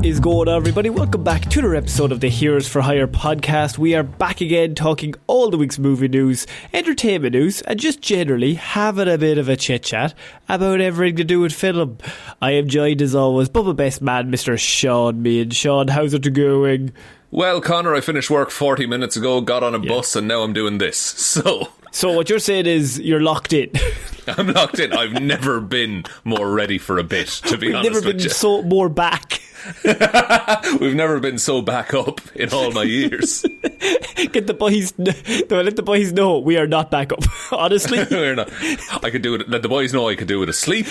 is going on, everybody? Welcome back to another episode of the Heroes for Hire podcast. We are back again talking all the week's movie news, entertainment news, and just generally having a bit of a chit-chat about everything to do with film. I am joined as always by my best man, Mr. Sean Mean. Sean, how's it going? Well, Connor, I finished work 40 minutes ago, got on a bus, and now I'm doing this. So what you're saying is you're locked in. I'm locked in. I've never been more ready for a bit, to be honest with you. Never been so more back. We've never been so back up in all my years. Let the boys know we are not back up. Honestly, we're not. I could do it. Let the boys know I could do it asleep.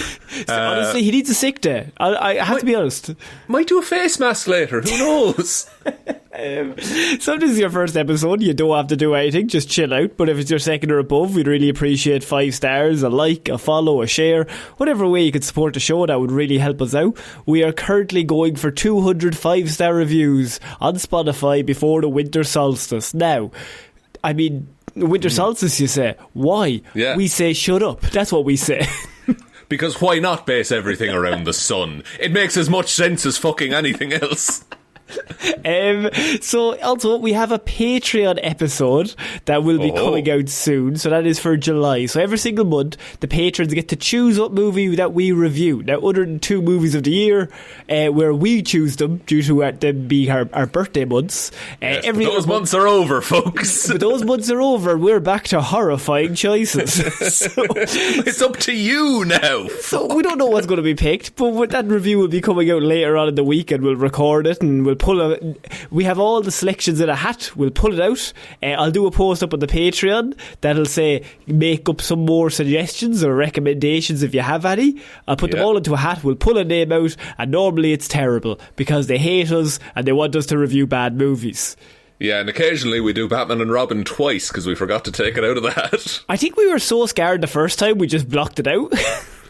Honestly, he needs a sick day. I have to be honest. Might do a face mask later. Who knows? So this is your first episode. You don't have to do anything. Just chill out. But if it's your second or above, we'd really appreciate 5 stars, a like, a follow, a share, whatever way you could support the show. That would really help us out. We are currently going for 200 5-star reviews on Spotify before the winter solstice. Now, I mean, winter solstice, you say? Why? Yeah. We say shut up. That's what we say. Because why not base everything around the sun? It makes as much sense as fucking anything else. So also we have a Patreon episode that will be coming out soon, so that is for July. So every single month the patrons get to choose what movie that we review. Now, other than 2 movies of the year where we choose them due to them being our birthday months, yes, those months are over, folks. But those months are over. We're back to horrifying choices. So, it's up to you now. So we don't know what's going to be picked, but that review will be coming out later on in the week, and we'll record it and we'll we have all the selections in a hat. We'll pull it out. I'll do a post up on the Patreon that'll say make up some more suggestions or recommendations if you have any. I'll put them all into a hat. We'll pull a name out, and normally it's terrible because they hate us and they want us to review bad movies. Yeah, and occasionally we do Batman and Robin twice because we forgot to take it out of the hat. I think we were so scared the first time we just blocked it out.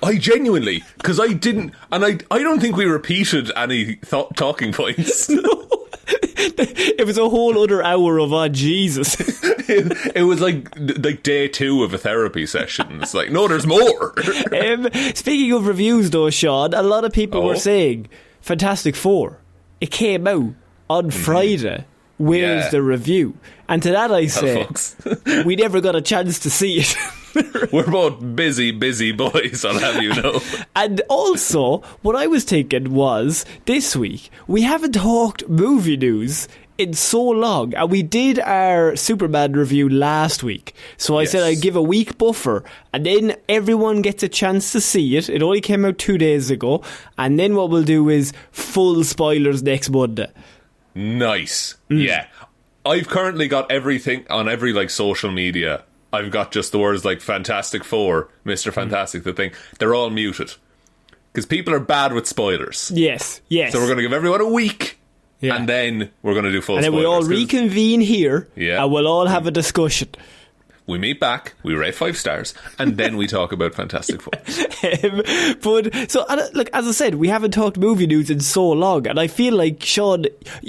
I genuinely, because I didn't, and I don't think we repeated any talking points. No. It was a whole other hour of, Jesus. It was like day 2 of a therapy session. It's like, no, there's more. Speaking of reviews though, Sean, a lot of people were saying Fantastic Four, it came out on Friday. Where's the review? And to that I say, we never got a chance to see it. We're both busy boys, I'll have you know. And also, what I was thinking was, this week, we haven't talked movie news in so long, and we did our Superman review last week. So I said I'd give a week buffer, and then everyone gets a chance to see it. It only came out 2 days ago, and then what we'll do is full spoilers next Monday. Nice. Yeah. I've currently got everything on every social media. I've got just the words like Fantastic Four, Mr. Fantastic, the thing. They're all muted. Because people are bad with spoilers. Yes. So we're going to give everyone a week, and then we're going to do full spoilers. And then we all reconvene here, and we'll all have a discussion. We meet back, we rate 5 stars, and then we talk about Fantastic Four. But so, look, as I said, we haven't talked movie news in so long, and I feel like Sean,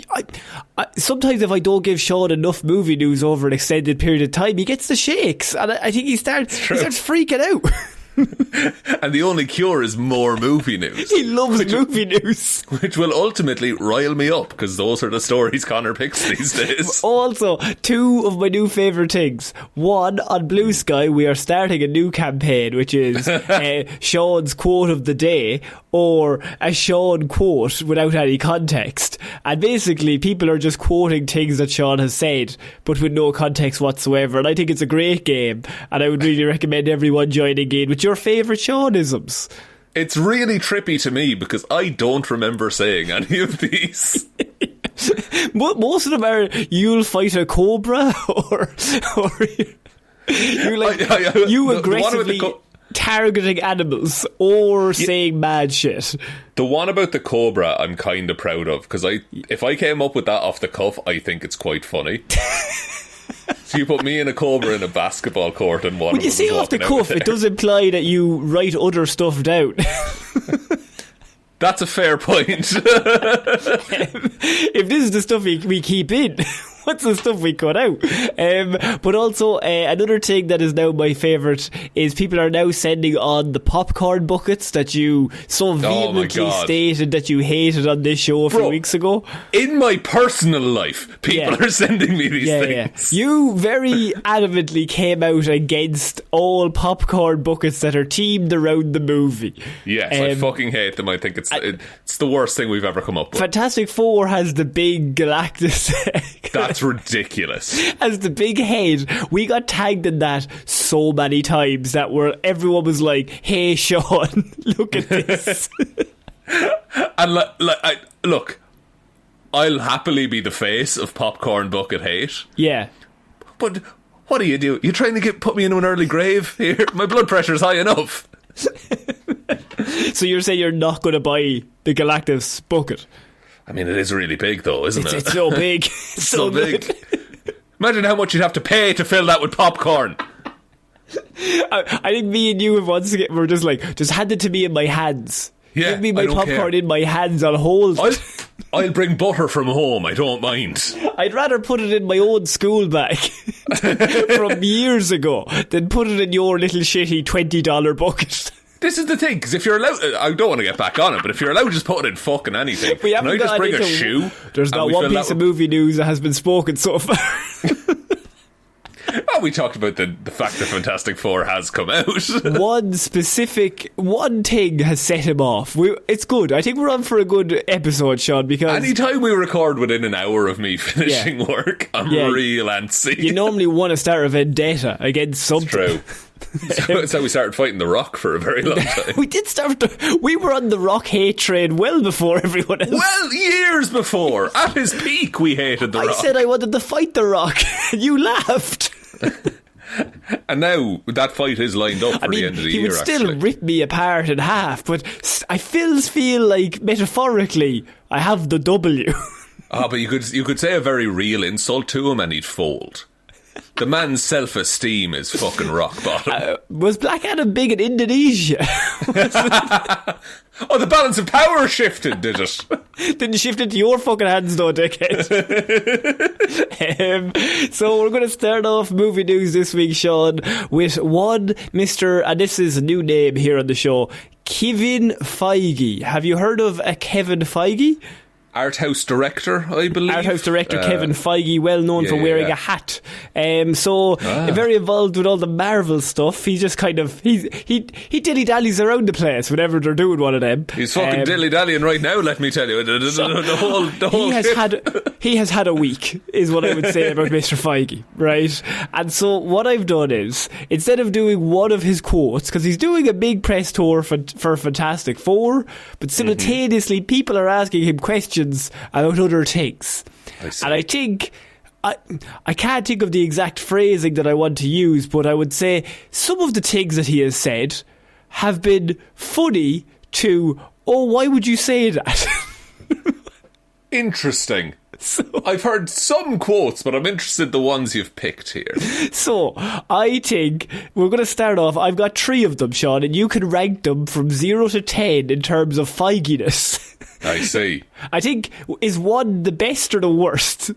I sometimes if I don't give Sean enough movie news over an extended period of time, he gets the shakes, and I think he starts freaking out. And the only cure is more movie news. He loves movie news, which will ultimately rile me up, because those are the stories Connor picks these days. Also, 2 of my new favourite things. One, on Blue Sky we are starting a new campaign, which is Sean's quote of the day, or a Sean quote without any context. And basically people are just quoting things that Sean has said, but with no context whatsoever. And I think it's a great game, and I would really recommend everyone joining in with your favourite Seanisms. It's really trippy to me because I don't remember saying any of these. Most of them are you'll fight a cobra or you aggressively targeting animals or saying mad shit. The one about the cobra I'm kind of proud of, because if I came up with that off the cuff, I think it's quite funny. So you put me and a cobra in a basketball court and one when you say off the cuff, it does imply that you write other stuff down. That's a fair point. If this is the stuff we keep in, What's the stuff we cut out? But also, another thing that is now my favourite is people are now sending on the popcorn buckets that you so vehemently stated that you hated on this show a few weeks ago. In my personal life, people are sending me these things. Yeah. You very adamantly came out against all popcorn buckets that are themed around the movie. Yes, I fucking hate them. I think it's the worst thing we've ever come up with. Fantastic Four has the big Galactus. That's ridiculous. As the big head, we got tagged in that so many times that everyone was like, "Hey, Sean, look at this." And look, I'll happily be the face of popcorn bucket hate. Yeah, but what do? You trying to put me into an early grave here? My blood pressure's high enough. So you're saying you're not going to buy the Galactus bucket? I mean, it is really big, though, isn't it? It's so big. It's so big. Imagine how much you'd have to pay to fill that with popcorn. I think me and you once again were just like, just hand it to me in my hands. Yeah, give me my popcorn in my hands. I'll hold it. I'll bring butter from home. I don't mind. I'd rather put it in my own school bag from years ago than put it in your little shitty $20 bucket. This is the thing, because if you're allowed, I don't want to get back on it, but if you're allowed to just put it in fucking anything, can I just bring a shoe? There's not one piece of movie news that has been spoken so far. Well, we talked about the fact that Fantastic Four has come out. one thing has set him off. It's good. I think we're on for a good episode, Sean, because anytime we record within an hour of me finishing work, I'm real antsy. You normally want to start a vendetta against something. It's true. That's how we started fighting The Rock for a very long time. We were on The Rock hate train well before everyone else. Well, years before. At his peak, we hated The Rock. I said I wanted to fight The Rock. You laughed. And now that fight is lined up for the end of the year. He would still rip me apart in half, but I feel like metaphorically I have the W. But you could say a very real insult to him and he'd fold. The man's self-esteem is fucking rock bottom. Was Black Adam big in Indonesia? Oh, the balance of power shifted, did it? Didn't shift into your fucking hands though, dickhead. So we're going to start off movie news this week, Sean, with one Mr. and this is a new name here on the show, Kevin Feige. Have you heard of a Kevin Feige? Art house director, I believe. Art house director Kevin Feige, well known for wearing a hat. Very involved with all the Marvel stuff. He's just kind of he dilly-dallies around the place whenever they're doing one of them. He's fucking dilly-dallying right now, let me tell you. The whole he has had a week, is what I would say about Mr. Feige, right? And so what I've done is, instead of doing one of his quotes, because he's doing a big press tour for Fantastic Four, but simultaneously people are asking him questions about other things. And I think I can't think of the exact phrasing that I want to use, but I would say some of the things that he has said have been funny to, oh, why would you say that? Interesting. So, I've heard some quotes, but I'm interested in the ones you've picked here. So, I think we're going to start off. I've got 3 of them, Sean, and you can rank them from 0 to 10 in terms of Feiginess. I see. I think, is one the best or the worst?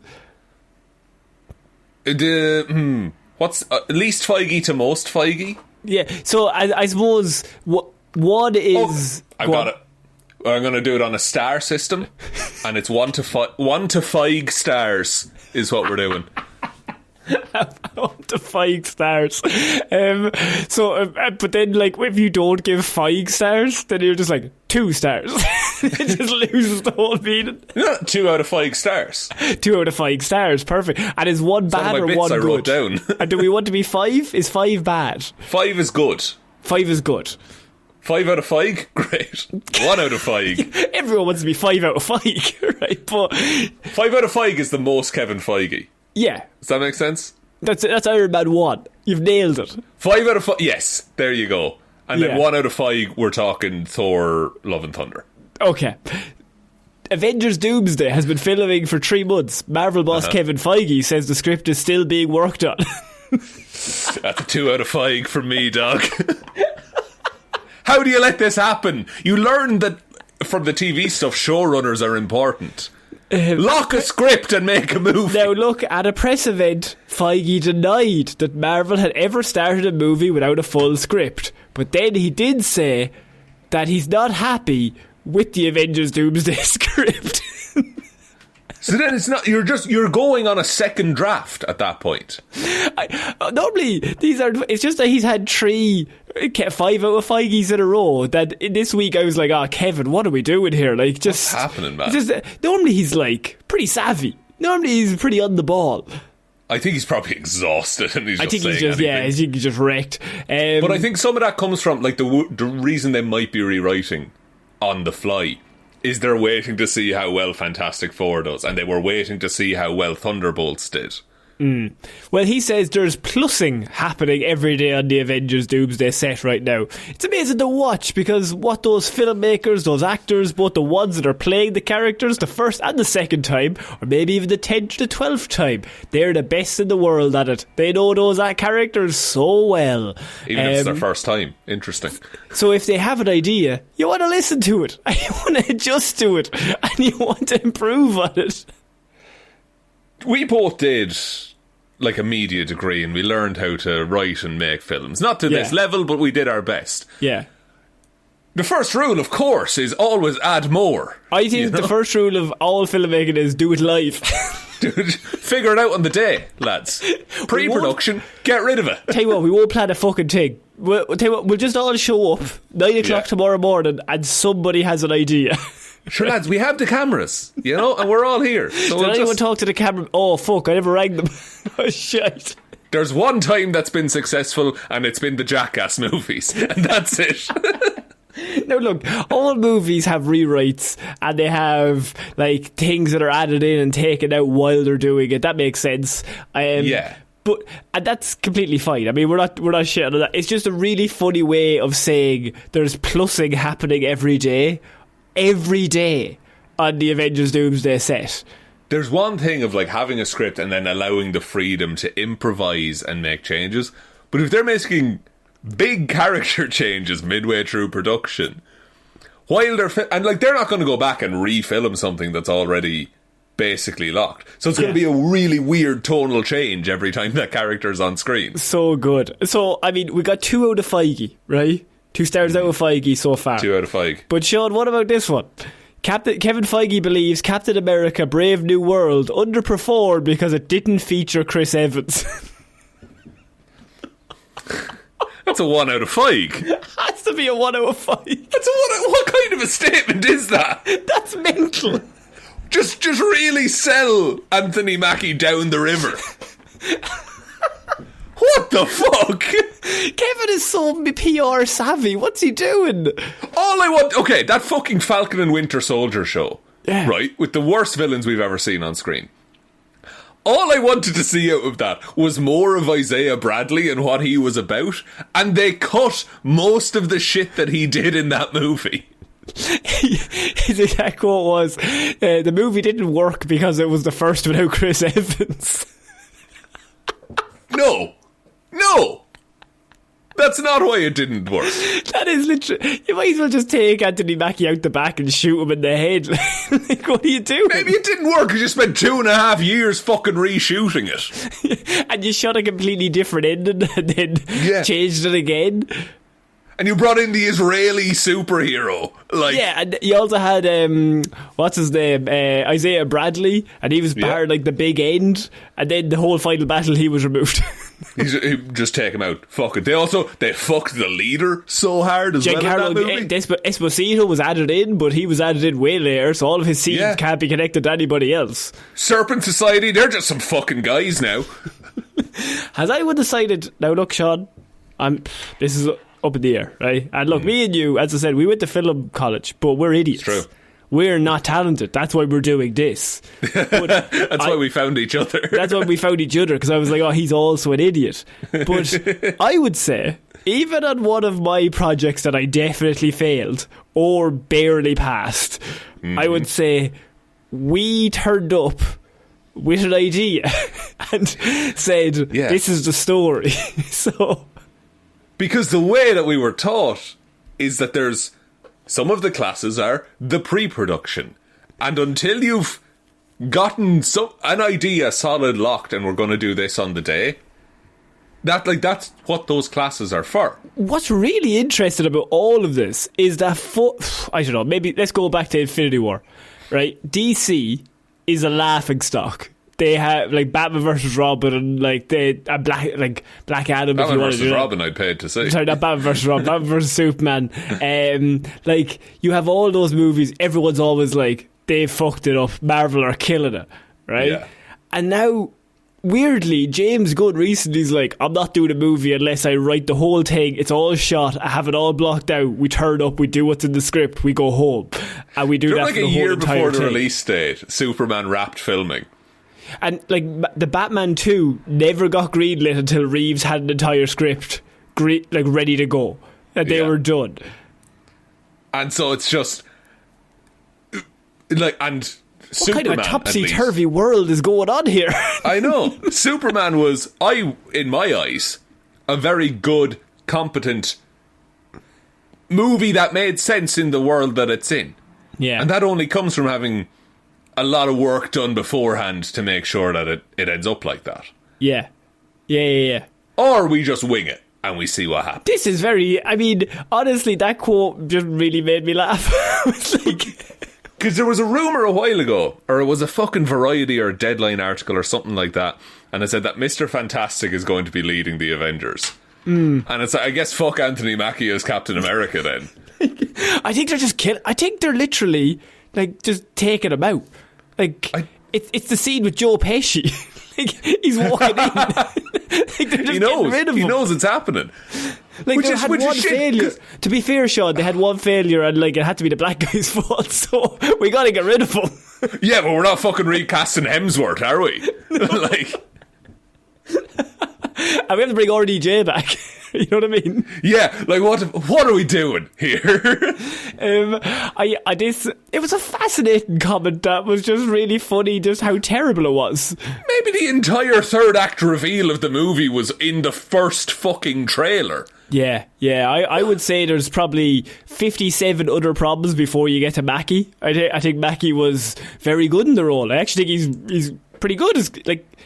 What's least Feige to most Feige? Yeah, so I suppose one is... I've got it. I'm going to do it on a star system, and it's 1 to 5 stars is what we're doing. 1 to 5 stars. But then, like, if you don't give 5 stars, then you're just like 2 stars. It just loses the whole meaning. Yeah, 2 out of 5 stars. 2 out of 5 stars, perfect. And is one bad or one good? Wrote down. And do we want to be 5? Is 5 bad? 5 is good. 5 is good. 5 out of 5? Great. 1 out of 5. Everyone wants to be 5 out of 5, right? But 5 out of 5 is the most Kevin Feige. Yeah. Does that make sense? That's Iron Man 1. You've nailed it. 5 out of 5. Yes, there you go. And then 1 out of 5, we're talking Thor, Love and Thunder. Okay. Avengers Doomsday has been filming for 3 months. Marvel boss Kevin Feige says the script is still being worked on. That's a 2 out of 5 from me, dog. How do you let this happen? You learn that from the TV stuff, showrunners are important. Lock a script and make a movie. Now look, at a press event, Feige denied that Marvel had ever started a movie without a full script. But then he did say that he's not happy with the Avengers Doomsday script. So then it's not, you're going on a second draft at that point. Normally, it's just that he's had 5 out of Feige's in a row, that this week I was like, Kevin, what are we doing here? Like, just... What's happening, man? Normally he's like, pretty savvy. Normally he's pretty on the ball. I think he's probably exhausted and he's I think he's just wrecked. But I think some of that comes from, like, the reason they might be rewriting on the fly is they're waiting to see how well Fantastic Four does, and they were waiting to see how well Thunderbolts did. Well, he says there's plussing happening every day on the Avengers Doomsday set right now. It's amazing to watch, because what those filmmakers, those actors, both the ones that are playing the characters the first and the second time, or maybe even the 10th to 12th time, they're the best in the world at it. They know those characters so well. Even if it's their first time. Interesting. So if they have an idea, you want to listen to it, and you want to adjust to it, and you want to improve on it. We both did like a media degree, and we learned how to write and make films. Not to this level, but we did our best. Yeah. The first rule, of course, is always add more. I think the first rule of all filmmaking is do it live. Dude, figure it out on the day, lads. Pre-production, get rid of it. Tell you what, we won't plan a fucking thing. Tell you what, we'll just all show up 9 o'clock tomorrow morning, and somebody has an idea. Sure, lads, we have the cameras, and we're all here. So Did anyone talk to the camera? Oh, fuck, I never rang them. Oh, shit. There's one time that's been successful, and it's been the Jackass movies, and that's it. Now look, all movies have rewrites, and they have like things that are added in and taken out while they're doing it. That makes sense. But that's completely fine. I mean, we're not shitting on that. It's just a really funny way of saying there's plussing happening every day on the Avengers Doomsday set. There's one thing of like having a script and then allowing the freedom to improvise and make changes, but if they're making big character changes midway through production, while they're and like they're not going to go back and refilm something that's already basically locked, so it's going to be a really weird tonal change every time that character's on screen. So good. So I mean, we got 2 out of Feige, right? 2 stars out of Feige so far. 2 out of Feige. But Sean, what about this one? Kevin Feige believes Captain America Brave New World underperformed because it didn't feature Chris Evans. That's a 1 out of Feige. Has to be a 1 out of 5. That's what kind of a statement is that? That's mental. Just really sell Anthony Mackie down the river. What the fuck? Kevin is so PR savvy. What's he doing? All I want... Okay, that fucking Falcon and Winter Soldier show, right, with the worst villains we've ever seen on screen. All I wanted to see out of that was more of Isaiah Bradley and what he was about, and they cut most of the shit that he did in that movie. His exact quote was, the movie didn't work because it was the first without Chris Evans. No. That's not why it didn't work. That is literally... You might as well just take Anthony Mackie out the back and shoot him in the head. Like, what are you doing? Maybe it didn't work because you spent 2.5 years fucking reshooting it. And you shot a completely different ending and then changed it again. And you brought in the Israeli superhero. And you also had what's his name, Isaiah Bradley, and he was barred like the big end, and then the whole final battle he was removed. He just take him out. Fuck it. They fucked the leader so hard as well in that movie. Esposito was added in, but he was added in way later, so all of his scenes can't be connected to anybody else. Serpent Society, they're just some fucking guys now. Has anyone decided? Now look, Sean, this is up in the air, right? And look, me and you, as I said, we went to film college, but we're idiots. It's true. We're not talented. That's why we're doing this. That's why we found each other. That's why we found each other, because I was like, oh, he's also an idiot. But I would say, even on one of my projects that I definitely failed or barely passed, I would say we turned up with an idea and said, this is the story. Because the way that we were taught is that there's... Some of the classes are the pre-production. And until you've gotten an idea solid locked and we're going to do this on the day. That's what those classes are for. What's really interesting about all of this is that I don't know, maybe let's go back to Infinity War, right? DC is a laughing stock. They have like Batman versus Robin and like Black Adam. Batman versus Robin, I'd paid to see. Sorry, not Batman versus Robin. Batman versus Superman. Like you have all those movies. Everyone's always like they fucked it up. Marvel are killing it, right? Yeah. And now, weirdly, James Gunn recently is like, I'm not doing a movie unless I write the whole thing. It's all shot. I have it all blocked out. We turn up. We do what's in the script. We go home, and we do that like for the a whole year entire before the thing. release date. Superman wrapped filming. And like the Batman 2 never got greenlit until Reeves had an entire script ready to go, and they were done. And so it's just like, and what Superman, kind of a topsy-turvy world is going on here? I know. Superman was, in my eyes, a very good, competent movie that made sense in the world that it's in. Yeah. And that only comes from having a lot of work done beforehand to make sure that it ends up like that. Yeah. Yeah. Or we just wing it and we see what happens. This is very, I mean, honestly, that quote just really made me laugh. It's like, because there was a rumour a while ago, or it was a fucking Variety or Deadline article or something like that, and it said that Mr. Fantastic is going to be leading the Avengers. And it's like, I guess fuck Anthony Mackie as Captain America then. I think they're just I think they're literally like just taking him out. Like it's the scene with Joe Pesci. Like he's walking in. Like they're just getting rid of him. He knows it's happening. Like they had one failure. To be fair, Sean, they had one failure, and like it had to be the black guy's fault. So we got to get rid of him. Yeah, but we're not fucking recasting Hemsworth, are we? Like, and we have to bring RDJ back. You know what I mean? Yeah, like what are we doing here? It was a fascinating comment that was just really funny, just how terrible it was. Maybe the entire third act reveal of the movie was in the first fucking trailer. Yeah. I would say there's probably 57 other problems before you get to Mackie. I think Mackie was very good in the role. I actually think he's pretty good as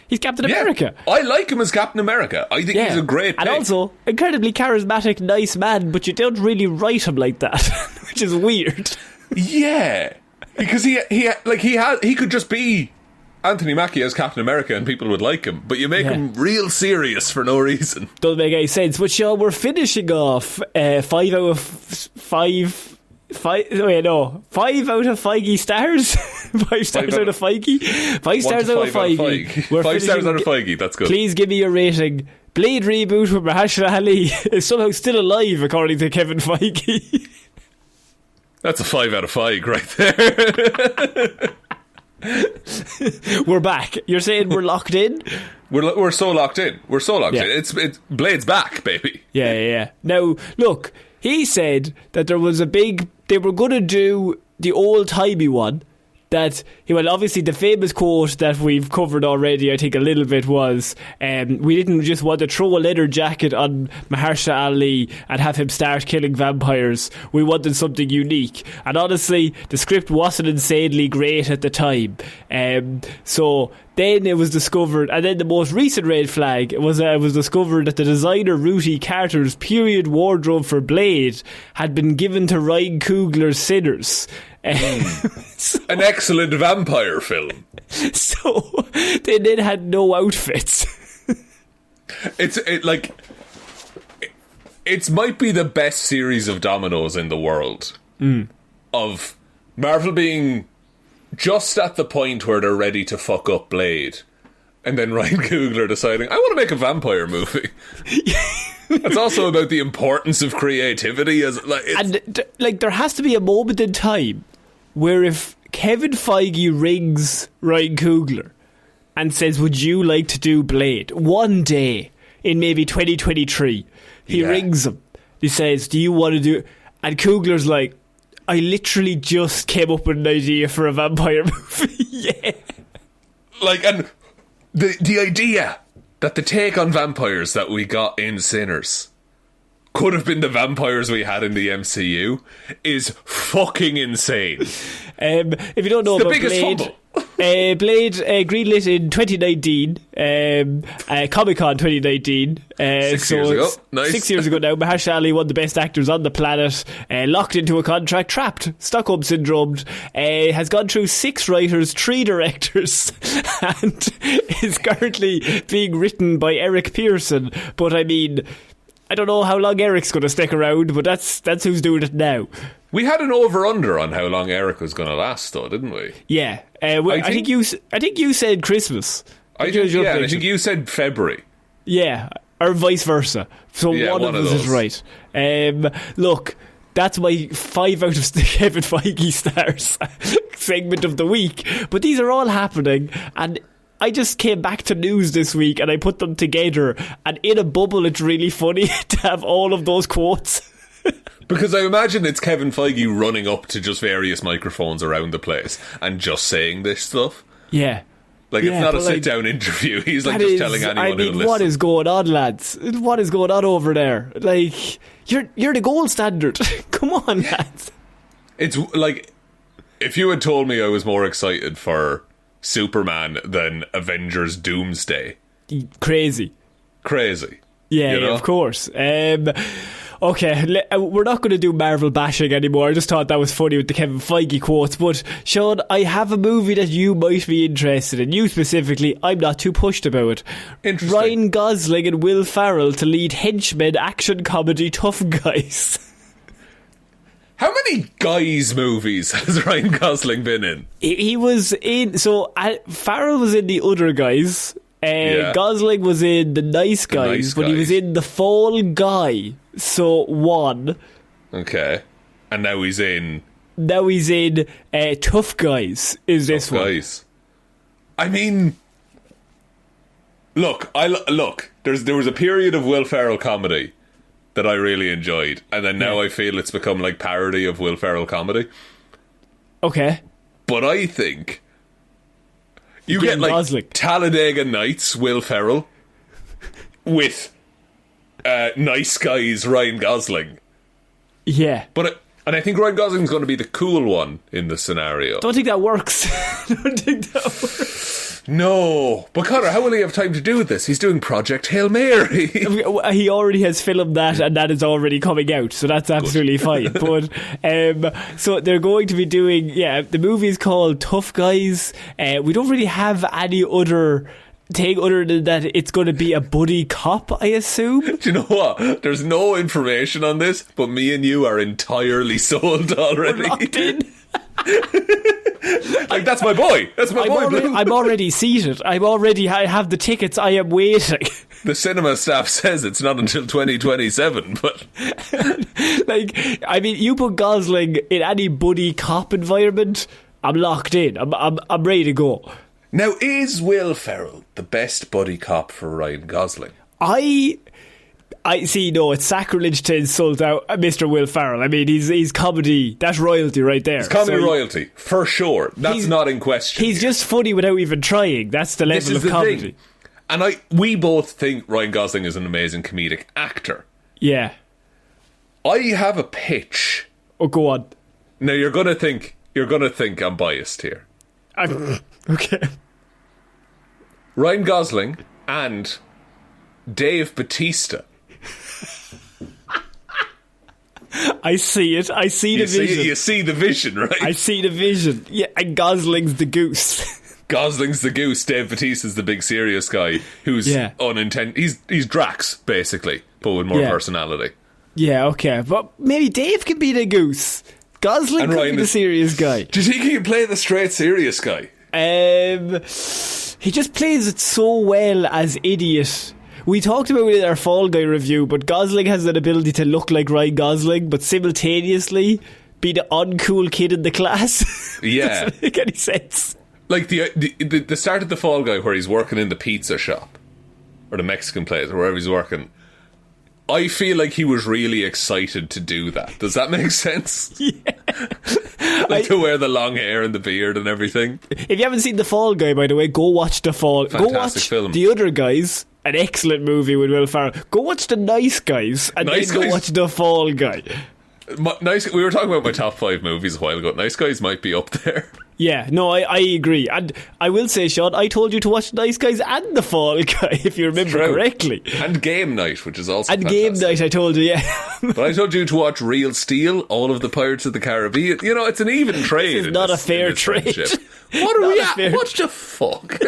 he's Captain America. I like him as Captain America. I think he's a great pick. And also incredibly charismatic, nice man, but you don't really write him like that, which is weird. Yeah, because he could just be Anthony Mackie as Captain America and people would like him, but you make him real serious for no reason. Doesn't make any sense. But Sean, we're finishing off 5 out of 5. 5 out of Feige stars. 5 stars out of Feige. 5 stars out of Feige. 5 stars out of Feige. That's good. Please give me your rating. Blade reboot with Mahershala Ali is somehow still alive, according to Kevin Feige. That's a 5 out of 5 right there. We're back. You're saying we're locked in? We're so locked in. We're so locked in. It's Blade's back, baby. Yeah. Now, look, he said that there was they were going to do the old-timey one. That, well, obviously the famous quote that we've covered already, I think a little bit, was we didn't just want to throw a leather jacket on Mahershala Ali and have him start killing vampires. We wanted something unique. And honestly, the script wasn't insanely great at the time. So then it was discovered, and then the most recent red flag was discovered that the designer Rudy Carter's period wardrobe for Blade had been given to Ryan Coogler's Sinners. An excellent vampire film. So they then had no outfits. It might be the best series of dominoes in the world. Of Marvel being just at the point where they're ready to fuck up Blade, and then Ryan Coogler deciding, I want to make a vampire movie. It's also about the importance of creativity. There has to be a moment in time where if Kevin Feige rings Ryan Coogler and says, would you like to do Blade? One day in maybe 2023, he rings him. He says, do you want to do it? And Coogler's like, I literally just came up with an idea for a vampire movie. Yeah. And the idea that the take on vampires that we got in Sinners could have been the vampires we had in the MCU is fucking insane. If you don't know it's about the biggest Blade, fumble. Blade greenlit in 2019, Comic-Con 2019. 6 years ago. Nice. 6 years ago now. Mahershala Ali, one of the best actors on the planet, locked into a contract, trapped, Stockholm Syndrome, has gone through 6 writers, 3 directors, and is currently being written by Eric Pearson. But I mean, I don't know how long Eric's going to stick around, but that's who's doing it now. We had an over-under on how long Eric was going to last, though, didn't we? Yeah. I think you said Christmas. I think you said February. Yeah, or vice versa. So one of us is right. Look, that's my 5 out of Kevin Feige stars segment of the week. But these are all happening, and I just came back to news this week and I put them together, and in a bubble it's really funny to have all of those quotes. Because I imagine it's Kevin Feige running up to just various microphones around the place and just saying this stuff. Yeah. Like, it's not a sit-down interview. He's like just telling anyone who listens. What is going on, lads? What is going on over there? Like, you're the gold standard. Come on, lads. It's like, if you had told me I was more excited for Superman than Avengers Doomsday. Crazy. Yeah, you know? of course. Okay, we're not going to do Marvel bashing anymore. I just thought that was funny with the Kevin Feige quotes. But, Sean, I have a movie that you might be interested in. You specifically, I'm not too pushed about. Interesting. Ryan Gosling and Will Ferrell to lead henchmen action comedy Tough Guys. How many Guys movies has Ryan Gosling been in? He was in... So, Farrell was in The Other Guys. Gosling was in The Nice Guys, but he was in The Fall Guy. So, 1. Okay. And now he's in... Tough Guys, is this Tough one. Guys. I mean... Look, there was a period of Will Ferrell comedy that I really enjoyed, and then now I feel it's become like parody of Will Ferrell comedy. Okay. But I think you get like Gosling. Talladega Nights Will Ferrell with Nice Guys Ryan Gosling. Yeah. And I think Ryan Gosling's going to be the cool one in the scenario. Don't think that works. No. But Connor, how will he have time to do this? He's doing Project Hail Mary. He already has filmed that, and that is already coming out, so that's absolutely fine. But so they're going to be doing, the movie is called Tough Guys. We don't really have any other thing other than that it's going to be a buddy cop, I assume. Do you know what? There's no information on this, but me and you are entirely sold already. We're locked in. Like, that's my boy. I'm already seated. I have the tickets. I am waiting. The cinema staff says it's not until 2027, but like, I mean, you put Gosling in any buddy cop environment, I'm locked in. I'm ready to go. Now, is Will Ferrell the best buddy cop for Ryan Gosling? I see. No, it's sacrilege to insult out Mr. Will Ferrell. I mean, he's comedy. That's royalty right there. It's comedy royalty for sure. That's not in question. He's just funny without even trying. That's the level of comedy. Thing. And we both think Ryan Gosling is an amazing comedic actor. Yeah. I have a pitch. Oh, go on. Now you're gonna think I'm biased here. Okay. Ryan Gosling and Dave Bautista. I see it. I see the vision. You see the vision, right? I see the vision. Yeah, and Gosling's the goose. Gosling's the goose. Dave Bautista's the big serious guy who's He's Drax, basically, but with more personality. Yeah, okay. But maybe Dave can be the goose. Gosling could be the serious guy. Do you think he can play the straight serious guy? He just plays it so well as idiot. We talked about it in our Fall Guy review, but Gosling has an ability to look like Ryan Gosling, but simultaneously be the uncool kid in the class. Yeah. Doesn't make any sense. Like the start of the Fall Guy where he's working in the pizza shop or the Mexican place or wherever he's working, I feel like he was really excited to do that. Does that make sense? Yeah. To wear the long hair and the beard and everything. If you haven't seen The Fall Guy, by the way, go watch The Fall. Fantastic go watch film. The Other Guys, an excellent movie with Will Ferrell. Go watch The Nice Guys and then go watch The Fall Guy. We were talking about my top 5 movies a while ago. Nice Guys might be up there. Yeah, no, I agree. And I will say, Sean, I told you to watch Nice Guys and The Fall Guy, if you remember correctly. And Game Night, which is also And fantastic. Game Night, I told you, yeah. But I told you to watch Real Steel, all of the Pirates of the Caribbean. You know, it's an even trade. This is not a fair trade. What are we at? What the fuck?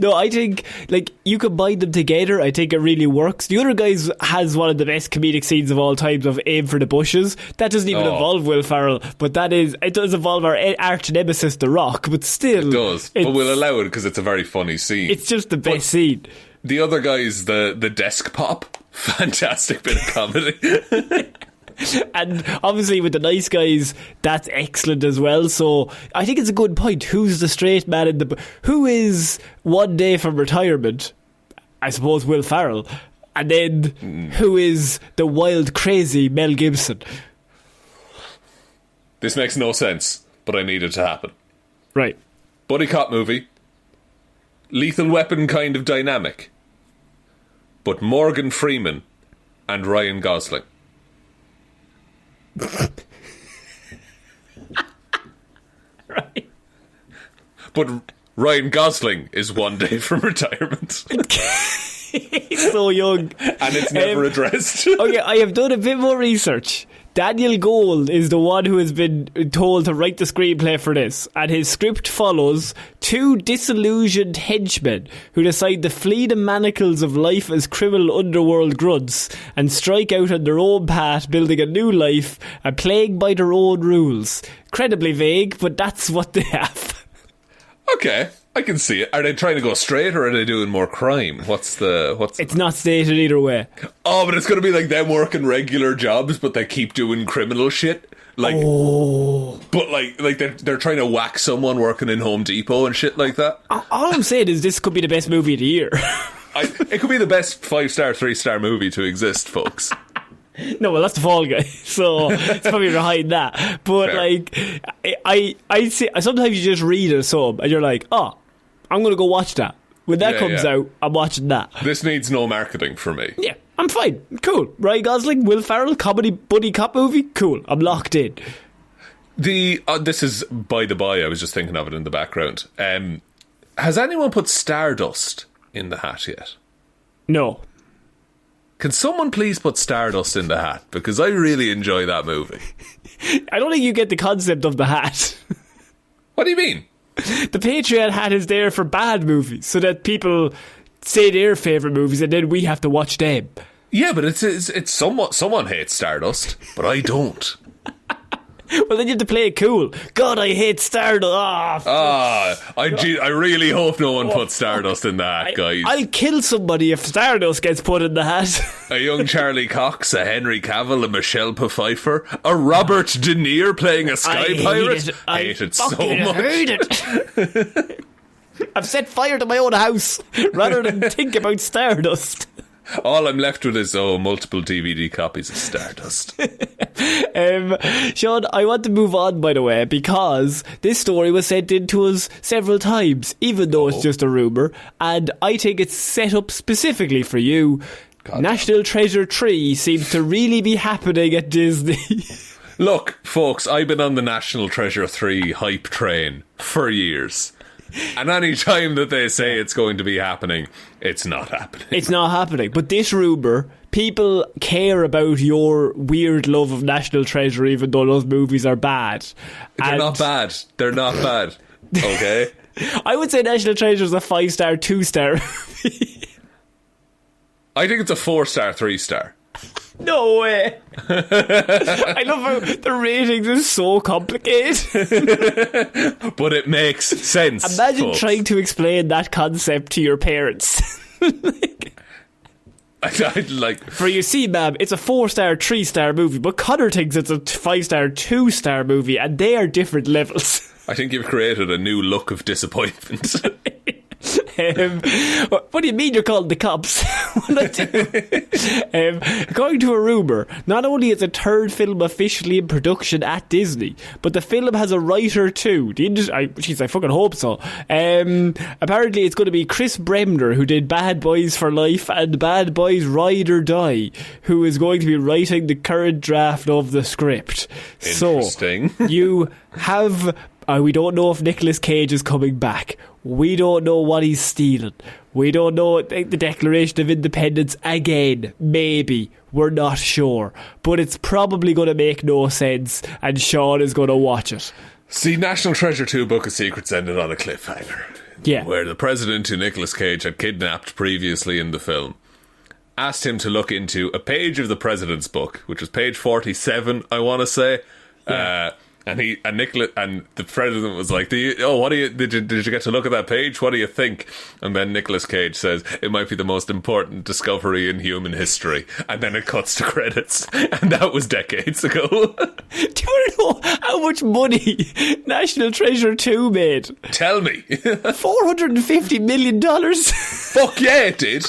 No, I think like you combine them together. I think it really works. The Other Guys has one of the best comedic scenes of all time of Aim for the Bushes. That doesn't even involve Will Ferrell, but it does involve our arch nemesis, The Rock. But still, it does. But we'll allow it because it's a very funny scene. It's just the best scene. The Other Guys, the desk pop, fantastic bit of comedy. And obviously with the Nice Guys, that's excellent as well. So I think it's a good point. Who's the straight man in who is one day from retirement? I suppose Will Ferrell. And then who is the wild, crazy Mel Gibson? This makes no sense, but I need it to happen. Right. Buddy cop movie. Lethal Weapon kind of dynamic. But Morgan Freeman and Ryan Gosling. Right. But Ryan Gosling is one day from retirement. He's so young. And it's never addressed. Okay, I have done a bit more research. Daniel Gold is the one who has been told to write the screenplay for this, and his script follows two disillusioned henchmen who decide to flee the manacles of life as criminal underworld grunts and strike out on their own path, building a new life and playing by their own rules. Incredibly vague, but that's what they have. Okay, I can see it. Are they trying to go straight, or are they doing more crime? What's It's not stated either way. Oh, but it's going to be like them working regular jobs, but they keep doing criminal shit. Like, but like they're trying to whack someone working in Home Depot and shit like that. All I'm saying is this could be the best movie of the year. It could be the best 5-star, 3-star movie to exist, folks. No, well, that's The Fall Guy, so it's probably behind that. But fair. like, I see. Sometimes you just read a sub and you're like, oh, I'm going to go watch that. When that comes out, I'm watching that. This needs no marketing for me. Yeah, I'm fine. Cool. Ryan Gosling, Will Ferrell, comedy buddy cop movie. Cool. I'm locked in. This is by the by. I was just thinking of it in the background. Has anyone put Stardust in the hat yet? No. Can someone please put Stardust in the hat? Because I really enjoy that movie. I don't think you get the concept of the hat. What do you mean? The Patreon hat is there for bad movies, so that people say their favourite movies and then we have to watch them. Yeah, but it's somewhat... Someone hates Stardust, but I don't. Well, then you have to play it cool. God, I hate Stardust. I really hope no one puts Stardust in the hat, guys. I'll kill somebody if Stardust gets put in the hat. A young Charlie Cox, a Henry Cavill, a Michelle Pfeiffer, a Robert De Niro playing a sky pirate. I hate it so much. Hate it. I've set fire to my own house rather than think about Stardust. All I'm left with is multiple DVD copies of Stardust. Sean, I want to move on, by the way, because this story was sent in to us several times, even though it's just a rumour, and I think it's set up specifically for you. God, National Treasure 3 seems to really be happening at Disney. Look, folks, I've been on the National Treasure 3 hype train for years. And any time that they say it's going to be happening, it's not happening. It's not happening. But this rumour, people care about your weird love of National Treasure, even though those movies are bad. They're not bad. They're not bad. Okay? I would say National Treasure is a 5-star, 2-star movie. I think it's a 4-star, 3-star. No way. I love how the ratings is so complicated. But it makes sense. Imagine trying to explain that concept to your parents. I'd like... For you see, ma'am, it's a 4-star, 3-star movie, but Connor thinks it's a 5-star, 2-star movie, and they are different levels. I think you've created a new look of disappointment. What do you mean you're called the cops? According to a rumour, not only is a third film officially in production at Disney, but the film has a writer too. I fucking hope so. Apparently it's going to be Chris Bremner, who did Bad Boys for Life and Bad Boys Ride or Die, who is going to be writing the current draft of the script. Interesting. So you have... we don't know if Nicolas Cage is coming back. We don't know what he's stealing. We don't know the Declaration of Independence again. Maybe. We're not sure. But it's probably going to make no sense, and Sean is going to watch it. See, National Treasure 2 Book of Secrets ended on a cliffhanger. Yeah. Where the president, who Nicolas Cage had kidnapped previously in the film, asked him to look into a page of the president's book, which was page 47, I want to say. Yeah. And the president was like, did you get to look at that page? What do you think? And then Nicolas Cage says, it might be the most important discovery in human history. And then it cuts to credits. And that was decades ago. Do you know how much money National Treasure 2 made? Tell me. $450 million. Fuck yeah, it did.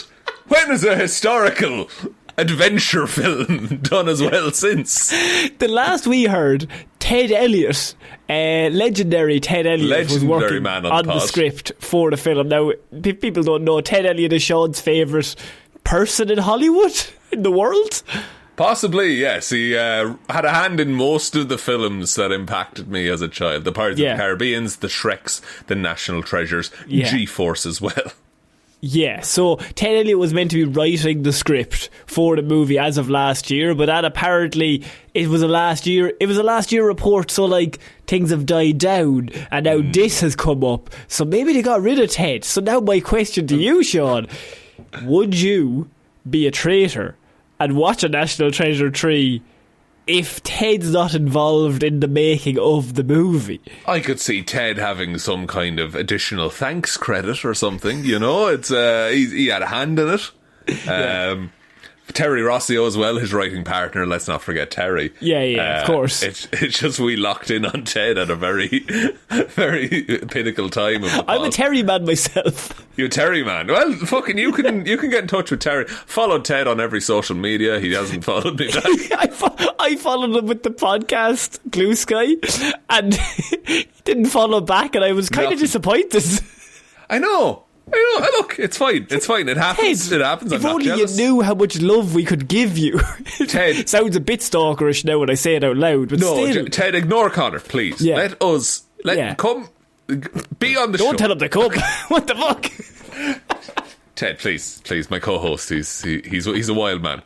When has a historical adventure film done as well since? The last we heard, Ted Elliott, legendary Ted Elliott, was working on the script for the film. Now, people don't know, Ted Elliott is Sean's favourite person in Hollywood, in the world. Possibly, yes. He had a hand in most of the films that impacted me as a child. The Pirates of the Caribbeans, the Shreks, the National Treasures, G-Force as well. Yeah, so Ted Elliott was meant to be writing the script for the movie as of last year, but that apparently it was a last year report, so like things have died down, and now this has come up, so maybe they got rid of Ted. So now my question to you, Sean, would you be a traitor and watch a National Treasure 3 if Ted's not involved in the making of the movie? I could see Ted having some kind of additional thanks credit or something, you know. It's he had a hand in it. Terry Rossio as well, his writing partner, let's not forget Terry. Yeah, of course. It's just we locked in on Ted at a very, very pinnacle time of the I'm a Terry man myself. You're a Terry man. Well, fucking you can get in touch with Terry. Followed Ted on every social media. He hasn't followed me back. I followed him with the podcast Blue Sky, and he didn't follow back, and I was kind of disappointed. I know. Look, it's fine. It happens. Ted, it happens. If only you knew how much love we could give you. Ted, sounds a bit stalkerish now when I say it out loud, but still. Ted, ignore Connor, please. Yeah. Let him come. Be on the show. Don't tell him to come. What the fuck? Ted, please, my co-host. He's a wild man.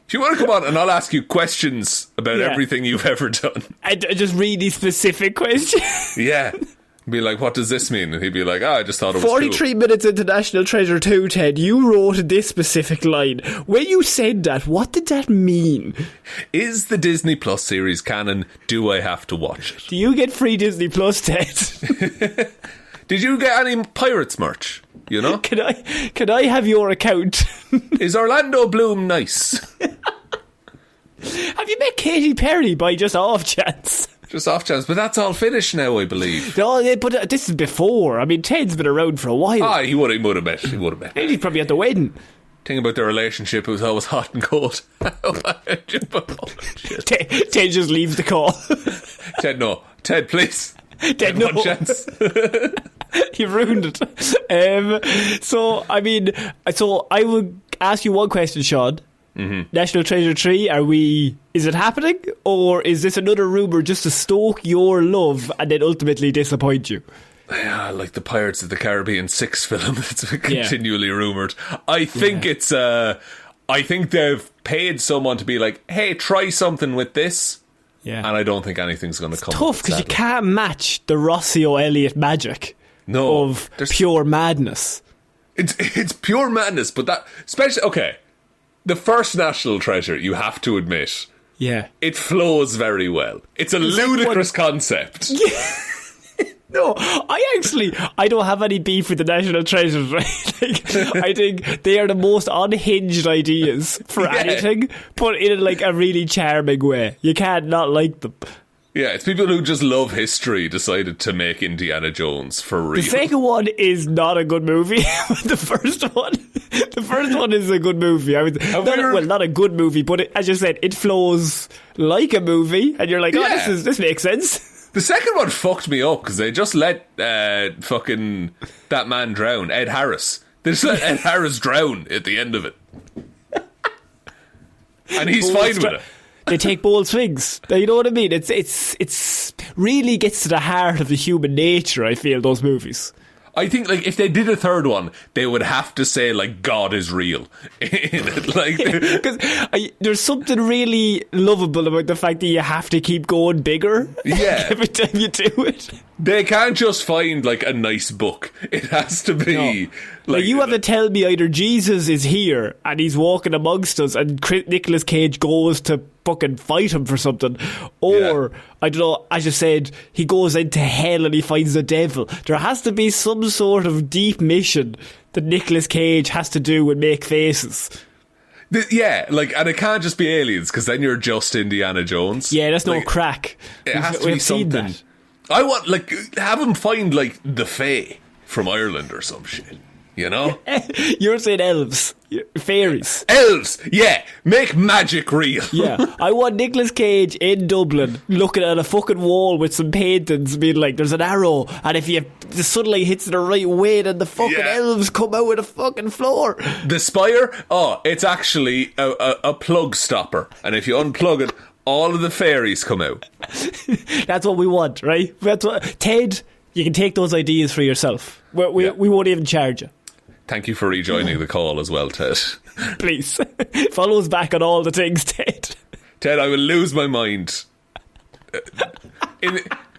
If you want to come on and I'll ask you questions about everything you've ever done. Just really specific questions. Yeah. Be like, what does this mean? And he'd be like, I just thought it was 43 minutes into National Treasure 2, Ted, you wrote this specific line. When you said that, what did that mean? Is the Disney Plus series canon? Do I have to watch it? Do you get free Disney Plus, Ted? Did you get any Pirates merch? You know? Can I have your account? Is Orlando Bloom nice? Have you met Katy Perry by just off chance? Just off chance, but that's all finished now, I believe. No, but this is before. I mean, Ted's been around for a while. He would have met. He's probably at the wedding. Thing about their relationship, it was always hot and cold. Ted just leaves the call. Ted, no. Ted, please. Ted, no. One chance. You've ruined it. So I will ask you one question, Sean. Mm-hmm. National Treasure 3, is it happening, or is this another rumour just to stoke your love and then ultimately disappoint you? Yeah, like the Pirates of the Caribbean 6 film that's continually rumoured. I think I think they've paid someone to be like, hey, try something with this. Yeah. And I don't think anything's going to come. It's tough because you can't match the Rossio Elliott magic of pure madness. It's pure madness, but that, especially, okay, the first National Treasure, you have to admit, it flows very well. It's a ludicrous concept. No, I don't have any beef with the National Treasures, right? I think they are the most unhinged ideas for anything, but in a really charming way. You can't not like them. Yeah, it's people who just love history decided to make Indiana Jones for real. The second one is not a good movie. The first one is a good movie. Not a good movie, but as you said, it flows like a movie, and you're like, this makes sense. The second one fucked me up because they just let fucking that man drown, Ed Harris. They just let Ed Harris drown at the end of it, and he's fine with it. They take bold swings. You know what I mean? It's really gets to the heart of the human nature, I feel, those movies. I think, like, if they did a third one, they would have to say, like, God is real in it. Like, because there's something really lovable about the fact that you have to keep going bigger. Yeah. Every time you do it. They can't just find, like, a nice book. It has to be... No. Like, you have to tell me either Jesus is here and he's walking amongst us and Nicolas Cage goes to fucking fight him for something, or I don't know, as you said, he goes into hell and he finds the devil. There has to be some sort of deep mission that Nicolas Cage has to do and make faces. Yeah, like, and it can't just be aliens, because then you're just Indiana Jones. Yeah, that's no crack. It has to be something. I want, like, have him find, like, the Fae from Ireland or some shit. You know? You're saying elves. Fairies. Elves! Yeah! Make magic real. Yeah. I want Nicolas Cage in Dublin looking at a fucking wall with some paintings being like, there's an arrow, and if the sunlight hits the right way, then the fucking elves come out of the fucking floor. The spire? Oh, it's actually a plug stopper. And if you unplug it, all of the fairies come out. That's what we want, right? That's what Ted, you can take those ideas for yourself. We won't even charge you. Thank you for rejoining the call as well, Ted. Please. Follow us back on all the things, Ted. Ted, I will lose my mind.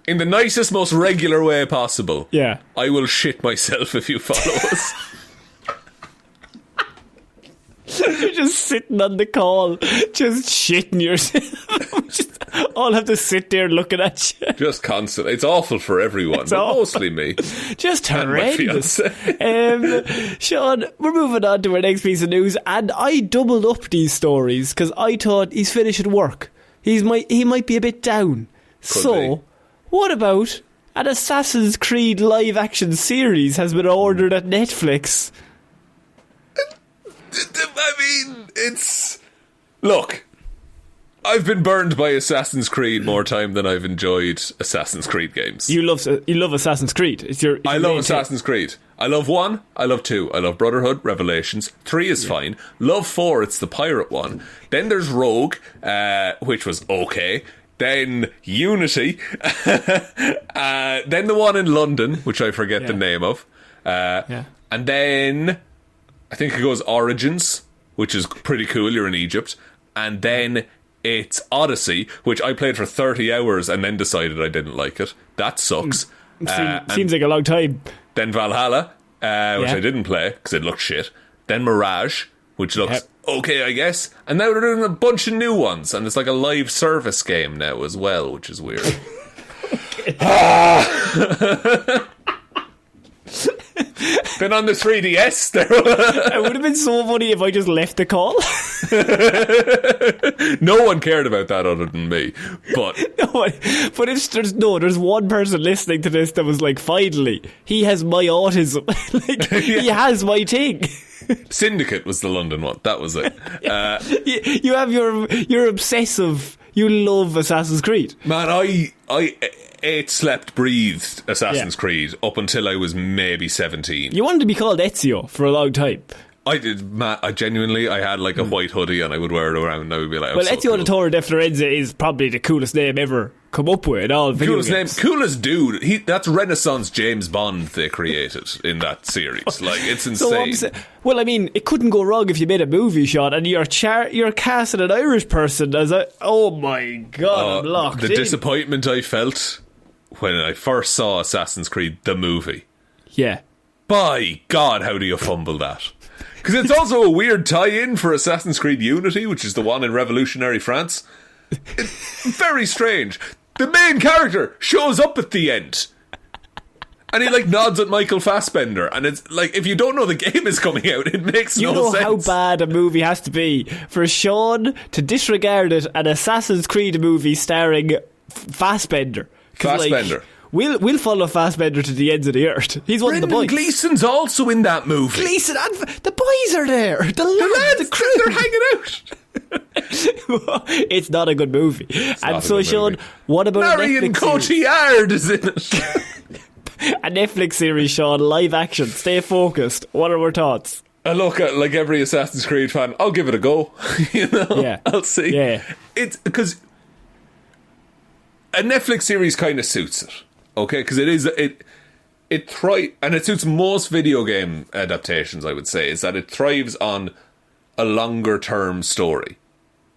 In the nicest, most regular way possible. Yeah. I will shit myself if you follow us. You're just sitting on the call, just shitting yourself. Just all have to sit there looking at you. Just constant. It's awful for everyone, but mostly me. Just horrendous. Sean, we're moving on to our next piece of news, and I doubled up these stories because I thought he's finishing work. He might be a bit down. What about an Assassin's Creed live-action series has been ordered at Netflix? I mean, it's... Look, I've been burned by Assassin's Creed more time than I've enjoyed Assassin's Creed games. You love Assassin's Creed. I love Assassin's Creed. I love 1, I love 2, I love Brotherhood, Revelations. 3 is fine. Love 4, it's the pirate one. Then there's Rogue, which was okay. Then Unity. Then the one in London, which I forget the name of. And then... I think it goes Origins, which is pretty cool. You're in Egypt. And then it's Odyssey, which I played for 30 hours and then decided I didn't like it. That sucks. Seems like a long time. Then Valhalla, which I didn't play because it looked shit. Then Mirage, which looks okay, I guess. And now they're doing a bunch of new ones. And it's like a live service game now as well, which is weird. Then on the 3DS it would have been so funny if I just left the call. No one cared about that other than me. But there's one person listening to this that was like, finally, he has my autism. He has my thing. Syndicate was the London one. That was it. You have your obsessive. You love Assassin's Creed. Man, I ate, slept, breathed Assassin's Creed up until I was maybe 17. You wanted to be called Ezio for a long time. I did, Matt. I genuinely had like a white hoodie and I would wear it around and I would be like, Ezio Auditore de Firenze is probably the coolest name ever come up with in all video games. Coolest dude. That's Renaissance James Bond they created in that series. Like, it's insane. Well, I mean, it couldn't go wrong if you made a movie shot and you're casting an Irish person as oh my god, I'm locked in. The disappointment I felt when I first saw Assassin's Creed the movie. Yeah. By God, how do you fumble that? Because it's also a weird tie-in for Assassin's Creed Unity, which is the one in revolutionary France. It's very strange. The main character shows up at the end. And he like nods at Michael Fassbender. And it's like, if you don't know the game is coming out, it makes no sense. You know how bad a movie has to be for Sean to disregard it, an Assassin's Creed movie starring Fassbender. Fassbender. Like, we'll follow Fassbender to the ends of the earth. He's one of the boys. Gleeson's also in that movie. Gleeson and the boys are there. The lads, the crew, they're hanging out. It's not a good movie. And so, Sean, what about Marion Cotillard is in it. A Netflix series, Sean, live action. Stay focused. What are our thoughts? I look at, like every Assassin's Creed fan, I'll give it a go. Yeah. I'll see. Yeah. It's because a Netflix series kind of suits it. Okay, because and it suits most video game adaptations, I would say, is that it thrives on a longer term story.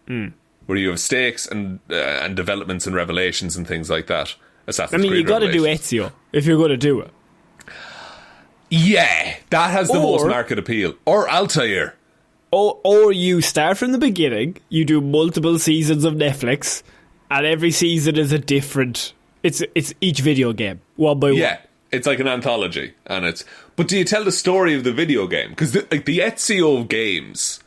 Where you have stakes and developments and revelations and things like that. Assassin's Creed. You got to do Ezio if you're going to do it. Yeah, that has the most market appeal. Or Altair. Or you start from the beginning, you do multiple seasons of Netflix, and every season is a different... It's each video game, one by one. Yeah, it's like an anthology. But do you tell the story of the video game? Because the Ezio games...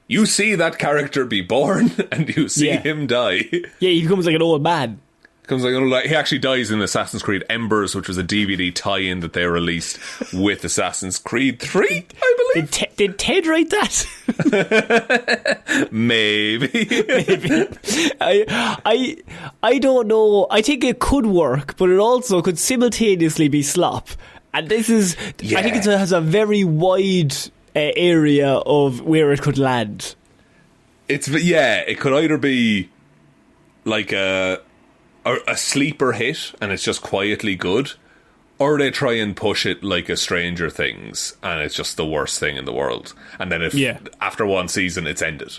You see that character be born, and you see him die. Yeah, he becomes like an old man. He actually dies in Assassin's Creed Embers, which was a DVD tie-in that they released with Assassin's Creed 3, I believe. Did Ted write that? Maybe. I don't know. I think it could work, but it also could simultaneously be slop. And this is... Yeah. I think it has a very wide area of where it could land. It could either be like a sleeper hit and it's just quietly good, or they try and push it like a Stranger Things and it's just the worst thing in the world, and then after one season it's ended.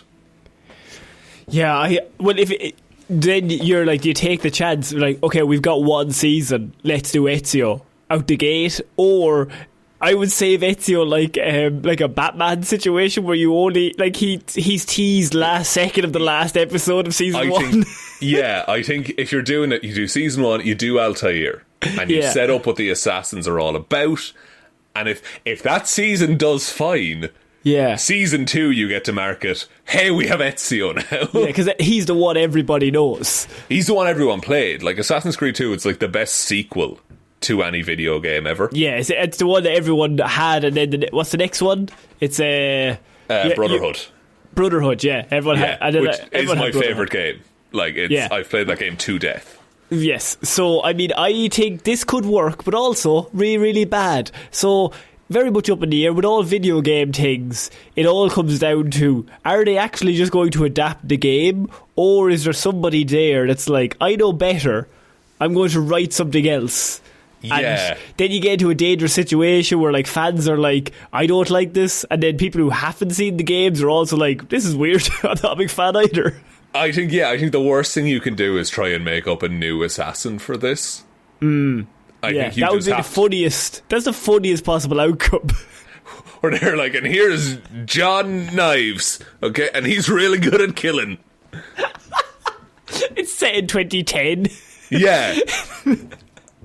Then you're like, you take the chance, like, okay, we've got one season, let's do Ezio out the gate. Or I would save Ezio like a Batman situation where you only, like, he's teased last second of the last episode of season 1. I think if you're doing it, you do season 1, you do Altair, and you set up what the assassins are all about. And if that season does fine, season 2 you get to market, hey, we have Ezio now. Yeah, because he's the one everybody knows. He's the one everyone played. Like Assassin's Creed 2, it's like the best sequel to any video game ever. Yeah, it's the one that everyone had, and then what's the next one? It's Brotherhood. Brotherhood, yeah. Everyone had, which is my favourite game. Like, I've played that game to death. Yes, so I mean, I think this could work, but also really, really bad. So very much up in the air with all video game things. It all comes down to, are they actually just going to adapt the game, or is there somebody there that's like, I know better, I'm going to write something else? Yeah. And then you get into a dangerous situation where, like, fans are like, I don't like this, and then people who haven't seen the games are also like, this is weird. I'm not a big fan either. I think the worst thing you can do is try and make up a new assassin for this. I think that would be the funniest. That's the funniest possible outcome. Where they're like, and here's John Knives, okay, and he's really good at killing. It's set in 2010. Yeah.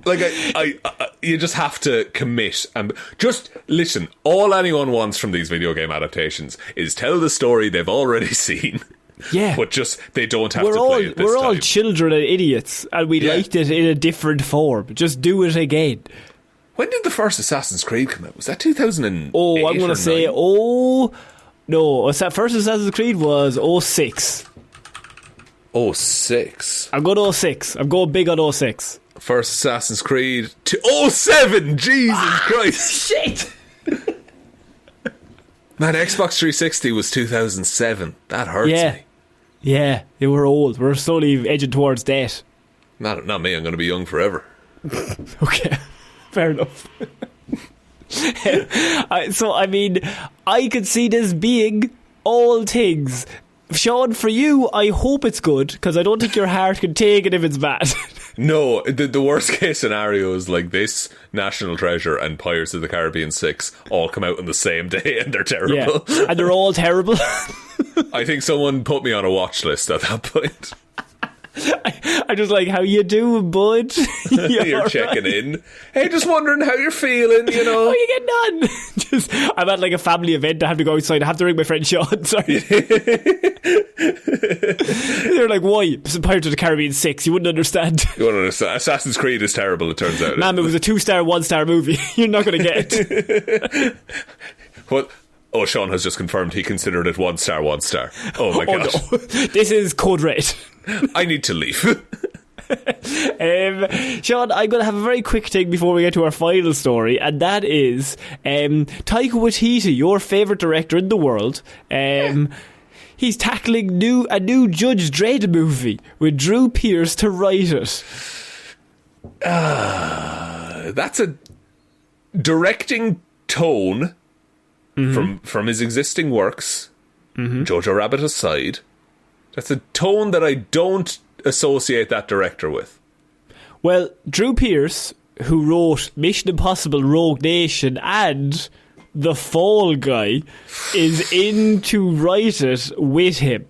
Like, you just have to commit and just listen. All anyone wants from these video game adaptations is tell the story they've already seen. Yeah, but just they don't have to play it this time. We're all children and idiots, and we liked it in a different form. Just do it again. When did the first Assassin's Creed come out? Was that 2008? Oh, I'm going to say, no. First Assassin's Creed was 06. 06. I'm going 06. I'm going big on 06. First Assassin's Creed to 07. Jesus Christ. Shit. Man, Xbox 360 was 2007. That hurts me. Yeah, they were old. We're slowly edging towards death. Not me. I'm going to be young forever. Okay, fair enough. So, I mean, I could see this being all things. Sean, for you, I hope it's good, because I don't think your heart can take it if it's bad. No, the worst case scenario is like this, National Treasure and Pirates of the Caribbean 6 all come out on the same day and they're terrible. Yeah, and they're all terrible. I think someone put me on a watch list at that point. I'm just like, how you doing, bud? You're checking in. Hey, just wondering how you're feeling, you know. How you getting on? I'm at like a family event. I have to go outside. I have to ring my friend Sean. Sorry. They're you're like, why? Pirates of the Caribbean 6, you wouldn't understand. You wouldn't understand. Assassin's Creed is terrible, it turns out. Ma'am, it was a 2-star, 1-star movie. You're not going to get it. What? Oh, Sean has just confirmed he considered it 1-star, 1-star. Oh my god. No. This is Code Red. I need to leave. Sean, I'm going to have a very quick thing before we get to our final story, and that is Taika Waititi, your favourite director in the world. He's tackling a new Judge Dredd movie with Drew Pearce to write it. That's a directing tone from his existing works, Jojo Rabbit aside. That's a tone that I don't associate that director with. Well, Drew Pearce, who wrote Mission Impossible Rogue Nation and The Fall Guy, is in to write it with him.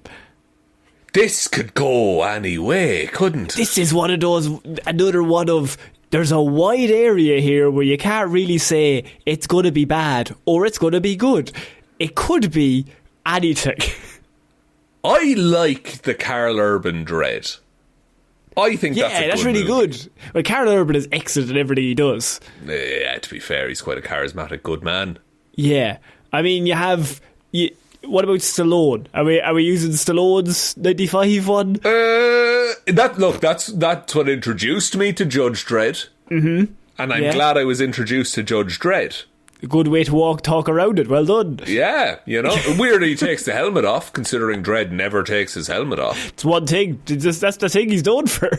This could go any way, couldn't it? This is another one of, there's a wide area here where you can't really say it's going to be bad or it's going to be good. It could be anything. I like the Karl Urban Dredd. I think that's really movie. good. Well, Karl Urban is excellent in everything he does. Yeah, to be fair, he's quite a charismatic good man. Yeah. I mean, what about Stallone? Are we using Stallone's 95 one? That's what introduced me to Judge Dredd. Mm-hmm. And I'm glad I was introduced to Judge Dredd. A good way to talk around it. Well done. Yeah, weird he takes the helmet off, considering Dredd never takes his helmet off. It's one thing. That's the thing he's known for.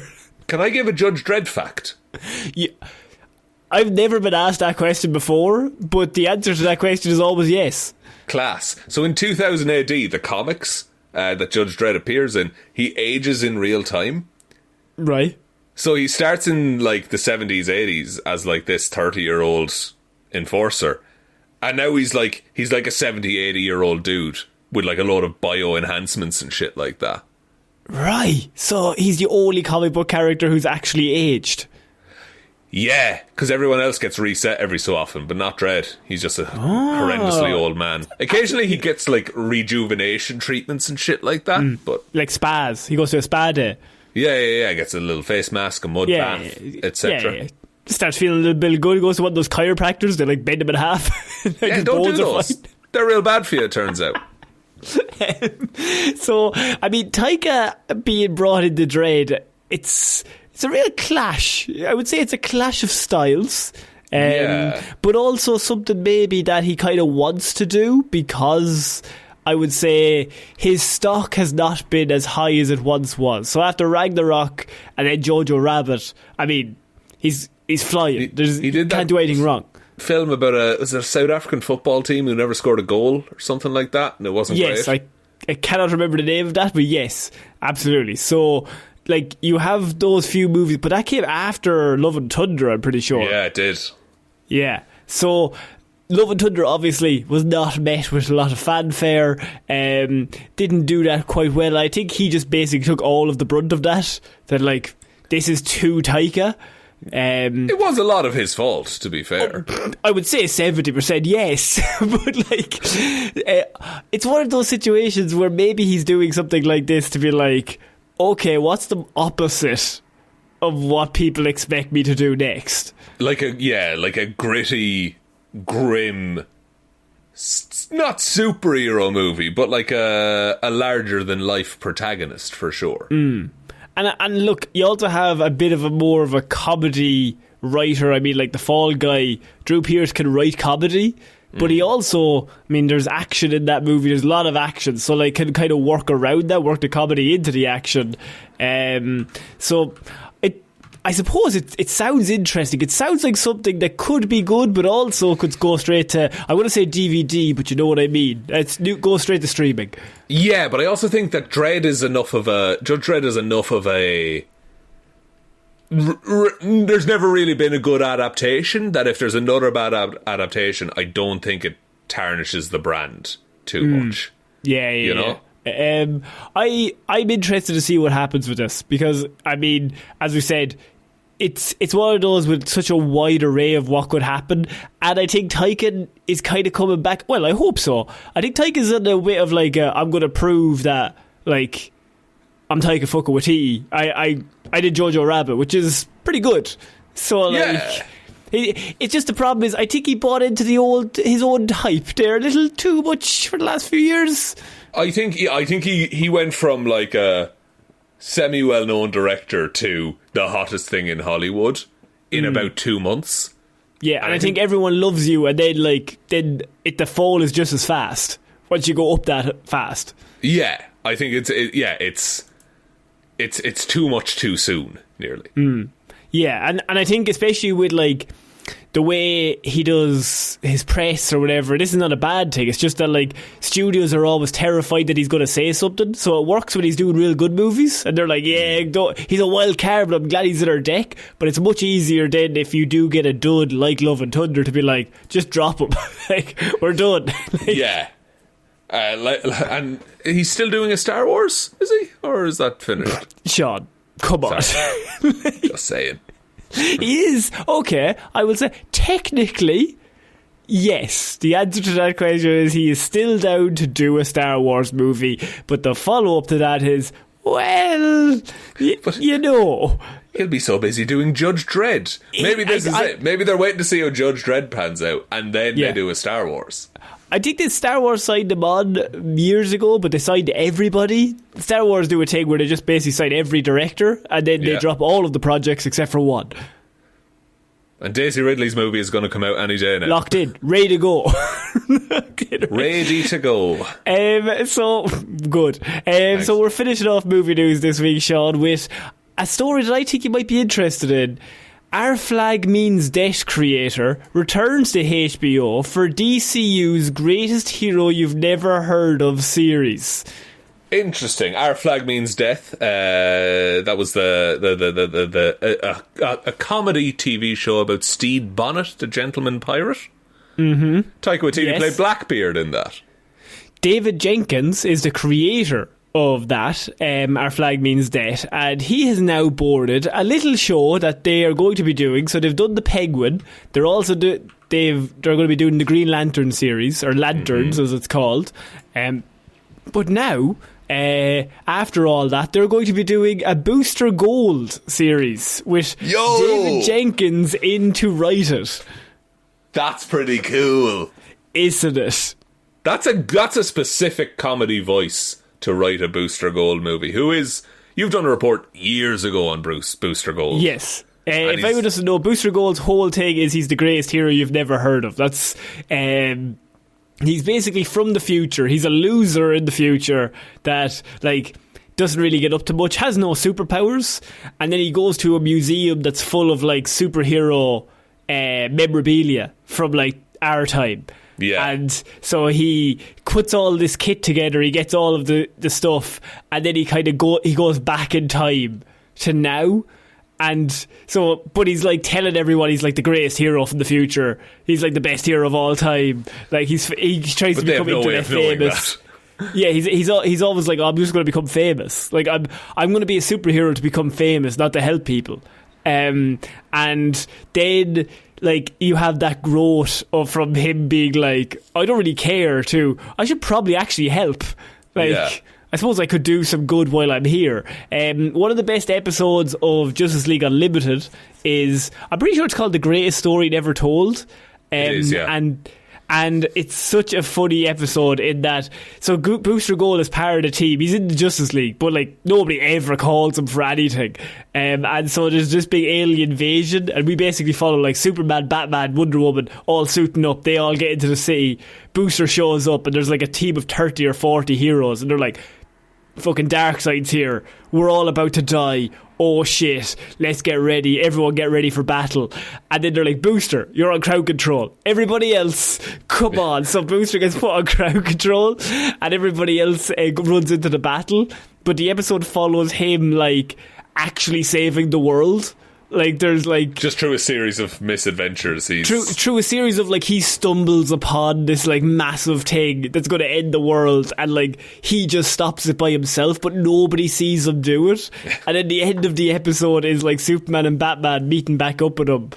Can I give a Judge Dredd fact? Yeah. I've never been asked that question before, but the answer to that question is always yes. Class. So in 2000 AD, the comics that Judge Dredd appears in, he ages in real time. Right. So he starts in like the 70s, 80s as like this 30-year-old enforcer, and now he's like a 70-80-year-old dude with like a load of bio enhancements and shit like that. Right. So he's the only comic book character who's actually aged. Yeah, because everyone else gets reset every so often, but not Dredd. He's just a horrendously old man. Occasionally he gets like rejuvenation treatments and shit like that, but like spas. He goes to a spa day. Yeah. Gets a little face mask, a mud bath, etc. Yeah. Starts feeling a little bit good. He goes to one of those chiropractors. They like bend him in half. Yeah, don't do those. They're real bad for you, it turns out. So, I mean, Taika being brought into Dredd, it's a real clash. I would say it's a clash of styles. But also something maybe that he kind of wants to do, because I would say his stock has not been as high as it once was. So after Ragnarok and then Jojo Rabbit, I mean, he's flying. He can't do anything wrong. Film about a South African football team who never scored a goal or something like that, and it wasn't great. Yes, I cannot remember the name of that, but yes, absolutely. So, like, you have those few movies, but that came after Love and Thunder, I'm pretty sure. Yeah, it did. Yeah, so Love and Thunder obviously was not met with a lot of fanfare, didn't do that quite well. I think he just basically took all of the brunt of that like, this is too Taika. It was a lot of his fault, to be fair. I would say 70% yes. But like, it's one of those situations where maybe he's doing something like this to be like, okay, what's the opposite of what people expect me to do next? Like a gritty, grim, not superhero movie, but like a larger than life protagonist for sure. And look, you also have a bit of a more of a comedy writer. I mean, like The Fall Guy, Drew Pearce can write comedy, but he also, I mean, there's action in that movie. There's a lot of action, so like can kind of work around that, work the comedy into the action. So I suppose it sounds interesting. It sounds like something that could be good, but also could go straight to, I want to say DVD, but you know what I mean. Go straight to streaming. Yeah, but I also think that Judge Dredd is enough of a there's never really been a good adaptation that if there's another bad adaptation, I don't think it tarnishes the brand too much. Yeah. You know? I'm interested to see what happens with this, because I mean, as we said, it's one of those with such a wide array of what could happen, and I think Taika is kind of coming back. Well, I hope so. I think Taika's in a bit of like I'm going to prove that like I'm Taika Waititi. I did Jojo Rabbit, which is pretty good. So it's just the problem is I think he bought into his own hype there a little too much for the last few years. I think he went from like a semi well known director to the hottest thing in Hollywood in about 2 months. Yeah, and I think everyone loves you, and then the fall is just as fast once you go up that fast. Yeah, I think it's too much too soon, nearly. Yeah, and I think especially with like the way he does his press or whatever, this is not a bad thing. It's just that like studios are always terrified that he's going to say something, so it works when he's doing real good movies, and they're like, yeah, he's a wild card, but I'm glad he's in our deck. But it's much easier then if you do get a dud like Love and Thunder to be like, just drop him. Like, we're done. Yeah. And he's still doing a Star Wars, is he? Or is that finished? Sean, come on. Just saying. He is. Okay, I will say, technically, yes. The answer to that question is he is still down to do a Star Wars movie, but the follow-up to that is, well, you know... He'll be so busy doing Judge Dredd. Maybe this is it. Maybe they're waiting to see how Judge Dredd pans out, and then they do a Star Wars. I think that Star Wars signed him on years ago, but they signed everybody. Star Wars do a thing where they just basically sign every director, and then they drop all of the projects except for one. And Daisy Ridley's movie is going to come out any day now. Locked in, ready to go. Ready to go. So good. So we're finishing off movie news this week, Sean, with a story that I think you might be interested in. Our Flag Means Death creator returns to HBO for DCU's Greatest Hero You've Never Heard Of series. Interesting. Our Flag Means Death. That was a comedy TV show about Stede Bonnet, the gentleman pirate. Mm-hmm. Taika Waititi played Blackbeard in that. David Jenkins is the creator of that, Our Flag Means Death, and he has now boarded a little show that they are going to be doing. So they've done the Penguin, they're also they're going to be doing the Green Lantern series, or Lanterns as it's called, but now after all that, they're going to be doing a Booster Gold series with David Jenkins in to write it. That's pretty cool, isn't it? That's a specific comedy voice to write a Booster Gold movie. You've done a report years ago on Booster Gold. Yes. If anyone doesn't know, Booster Gold's whole thing is he's the greatest hero you've never heard of. That's he's basically from the future. He's a loser in the future that doesn't really get up to much, has no superpowers, and then he goes to a museum that's full of superhero memorabilia from our time. Yeah. And so he puts all this kit together, he gets all of the stuff, and then he goes back in time to now. And so, but he's telling everyone he's the greatest hero from the future. He's the best hero of all time. He tries to become internet famous. Yeah, he's always I'm just going to become famous. I'm going to be a superhero to become famous, not to help people. And then you have that growth from him being I don't really care to I should probably actually help. I suppose I could do some good while I'm here. One of the best episodes of Justice League Unlimited is, I'm pretty sure it's called The Greatest Story Never Told. It is, yeah. And it's such a funny episode in that, so Booster Gold is part of the team. He's in the Justice League, but nobody ever calls him for anything. And so there's this big alien invasion, and we basically follow Superman, Batman, Wonder Woman, all suiting up. They all get into the city. Booster shows up, and there's a team of 30 or 40 heroes, and they're fucking Darkseid's here. We're all about to die. Oh shit, let's get ready. Everyone get ready for battle. And then they're Booster, you're on crowd control. Everybody else, come on. So Booster gets put on crowd control, and everybody else runs into the battle. But the episode follows him actually saving the world. There's just through a series of misadventures, through a series of he stumbles upon this massive thing that's going to end the world, and he just stops it by himself, but nobody sees him do it. And then the end of the episode is Superman and Batman meeting back up with him,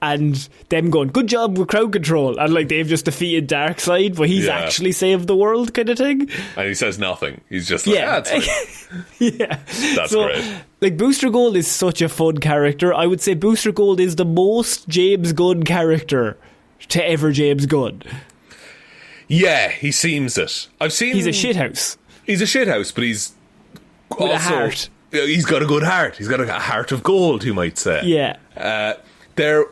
and them going, good job with crowd control, and like they've just defeated Darkseid, but he's actually saved the world kind of thing. And he says nothing. He's just like, that's fine. Yeah. That's great. Like, Booster Gold is such a fun character. I would say Booster Gold is the most James Gunn character to ever James Gunn. Yeah, he seems it. He's a shithouse. He's a shithouse, but he's with a heart. He's got a good heart. He's got a heart of gold, you might say. Yeah.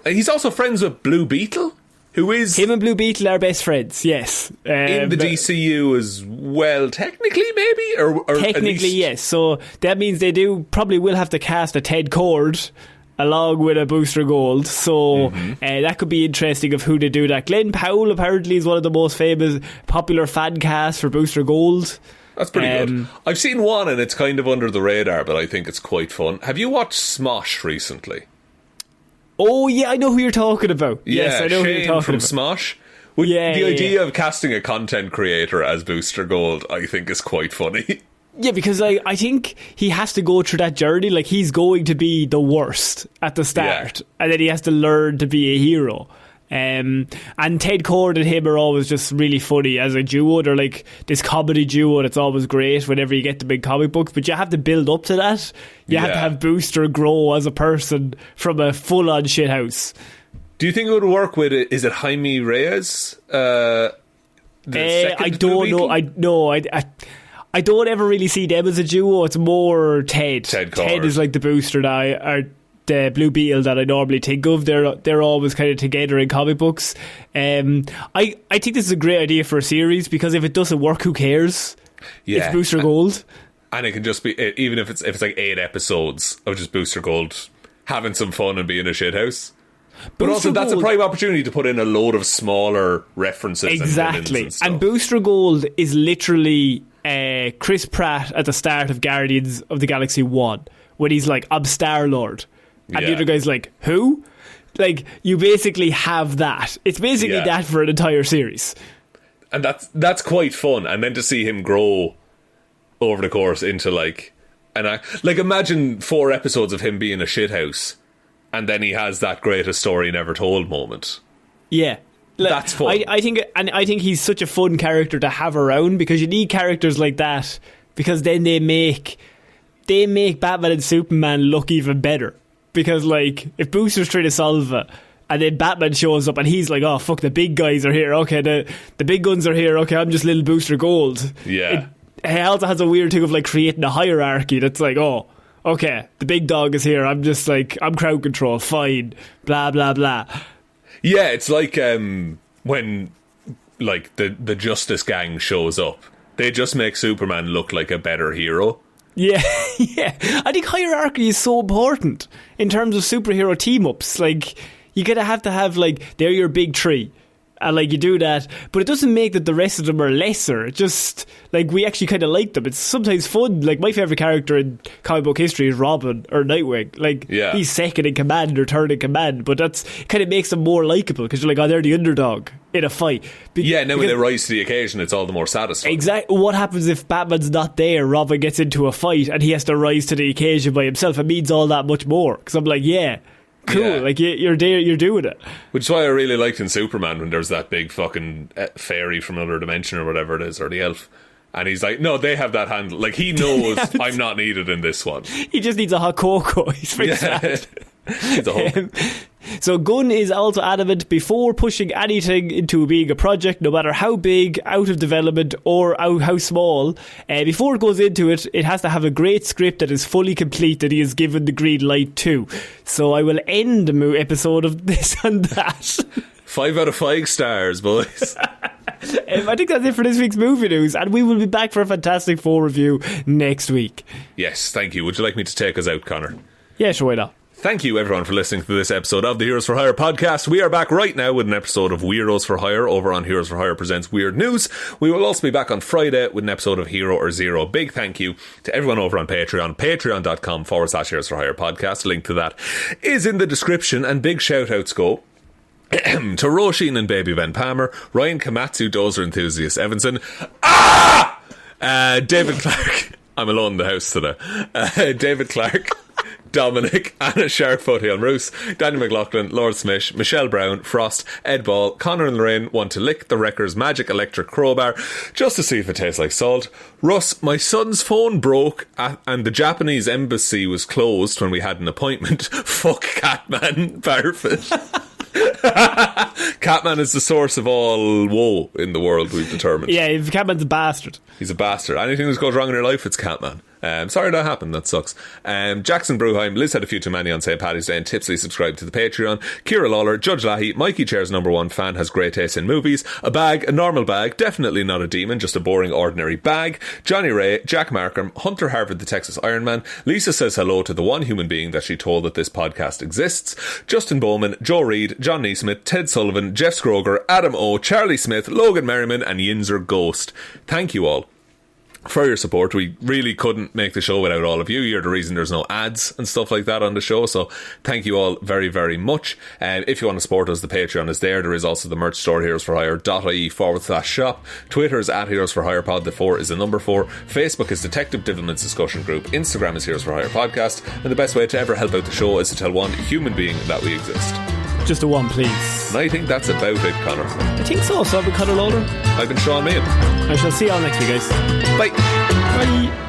He's also friends with Blue Beetle, who is... Him and Blue Beetle are best friends, yes. In the DCU as well, technically, maybe? Or technically, yes. So that means they probably will have to cast a Ted Cord along with a Booster Gold. So that could be interesting of who to do that. Glenn Powell apparently is one of the most famous, popular fan casts for Booster Gold. That's pretty good. I've seen one and it's kind of under the radar, but I think it's quite fun. Have you watched Smosh recently? Oh, yeah, I know who you're talking about. Yeah, yes, I know who you're talking from about. Smosh. The idea of casting a content creator as Booster Gold, I think, is quite funny. Yeah, because I think he has to go through that journey. Like, he's going to be the worst at the start, and then he has to learn to be a hero. And Ted Cord and him are always just really funny as a duo. They're like this comedy duo that's always great whenever you get them in comic books, but you have to build up to that. You have to have Booster grow as a person from a full-on shithouse. Do you think it would work with it? Is it Jaime Reyes? I don't know. I don't ever really see them as a duo. It's more Ted. Ted is like the Booster that or the Blue Beetle that I normally think of. They're always kind of together in comic books. I think this is a great idea for a series, because if it doesn't work, who cares? Yeah. It's Booster Gold. And it can just be, even if it's like 8 episodes of just Booster Gold having some fun and being a shithouse. But also, that's a prime opportunity to put in a load of smaller references. Exactly. And Booster Gold is literally Chris Pratt at the start of Guardians of the Galaxy 1, when he's like, I'm Star-Lord. And the other guy's like, who? Like, you basically have that. It's basically that for an entire series. And that's quite fun. And then to see him grow over the course into like imagine 4 episodes of him being a shithouse, and then he has that greatest story never told moment. Yeah. That's fun. I think he's such a fun character to have around, because you need characters like that, because then they make Batman and Superman look even better. Because, like, if Booster's trying to solve it, and then Batman shows up and he's like, oh, fuck, the big guys are here. Okay, the big guns are here. Okay, I'm just little Booster Gold. Yeah. It also has a weird thing of, like, creating a hierarchy that's like, oh, okay, the big dog is here. I'm just like, I'm crowd control. Fine. Blah, blah, blah. Yeah, it's like when, like, the Justice Gang shows up. They just make Superman look like a better hero. Yeah, yeah. I think hierarchy is so important in terms of superhero team-ups. Like, you gotta have to have, like, they're your big 3. And, like, you do that, but it doesn't make that the rest of them are lesser. It just, like, we actually kind of like them. It's sometimes fun. Like, my favourite character in comic book history is Robin or Nightwing. Like, he's second in command or third in command, but that's kind of makes them more likeable, because you're like, oh, they're the underdog in a fight. Now when they rise to the occasion, it's all the more satisfying. Exactly. What happens if Batman's not there? Robin gets into a fight and he has to rise to the occasion by himself. It means all that much more, because I'm like, cool, like you're there, you're doing it. Which is why I really liked in Superman when there's that big fucking fairy from another dimension or whatever it is, or the elf, and he's like, no, they have that handle. Like, he knows I'm not needed in this one. He just needs a hot cocoa. He's very sad. He's a hug. So Gunn is also adamant, before pushing anything into being a project, no matter how big, out of development, or how small, before it goes into it, it has to have a great script that is fully complete, that he has given the green light to. So I will end the episode of this on that. 5 out of 5 stars, boys. I think that's it for this week's movie news, and we will be back for a Fantastic Four review next week. Yes, thank you. Would you like me to take us out, Connor? Yeah, sure, why not? Thank you, everyone, for listening to this episode of the Heroes for Hire podcast. We are back right now with an episode of Weirdos for Hire over on Heroes for Hire Presents Weird News. We will also be back on Friday with an episode of Hero or Zero. Big thank you to everyone over on Patreon, patreon.com/Heroes for Hire podcast. Link to that is in the description, and big shout outs go to Róisín and Baby Ben Palmer, Ryan Komatsu, Dozer Enthusiast, Evanson, David Clarke. I'm alone in the house today. David Clarke, Dominic, Anna Sharkfoot Hjelmroos, Danny McLaughlin, Lordsmish, Michelle Browne, Frost, Ed Ball, Connor and Lorraine want to lick the Wrecker's magic electric crowbar just to see if it tastes like salt. Russ, my son's phone broke and the Japanese embassy was closed when we had an appointment. Fuck Catman, Barfit. Catman is the source of all woe in the world, we've determined. Yeah, Catman's a bastard. He's a bastard. Anything that goes wrong in your life, it's Catman. Sorry that happened, that sucks. Jackson Brueheim, Liz had a few too many on St. Paddy's Day and tipsily subscribed to the Patreon. Ciara Lawler, Judge Leahy, Mikey Chair's #1 fan, has great taste in movies. A bag, a normal bag, definitely not a demon, just a boring ordinary bag. Johnny Ray, Jack Markham, Hunter Harvard the Texas Ironman. Lisa says hello to the one human being that she told that this podcast exists. Justin Bowman, Joe Reid, John NeSmith, Ted Sullivan, Jeff Scroger, Adam O, Charlie Smith, Logan Merriman and Yinzer Ghost. Thank you all for your support. We really couldn't make the show without all of you. You're the reason there's no ads and stuff like that on the show, so thank you all very, very much. If you want to support us, the Patreon is there. There is also the merch store, heroesforhire.ie/shop. Twitter is @heroesforhirepod. The 4 is the number 4. Facebook is Detective Divilment's discussion group. Instagram is Heroes for Hire Podcast. And the best way to ever help out the show is to tell one human being that we exist. Just a one, please. And I think that's about it, Connor. I think so. So I've been Connor Lawler. I've been Sean Meehan. I shall see you all next week, guys. Bye. Bye.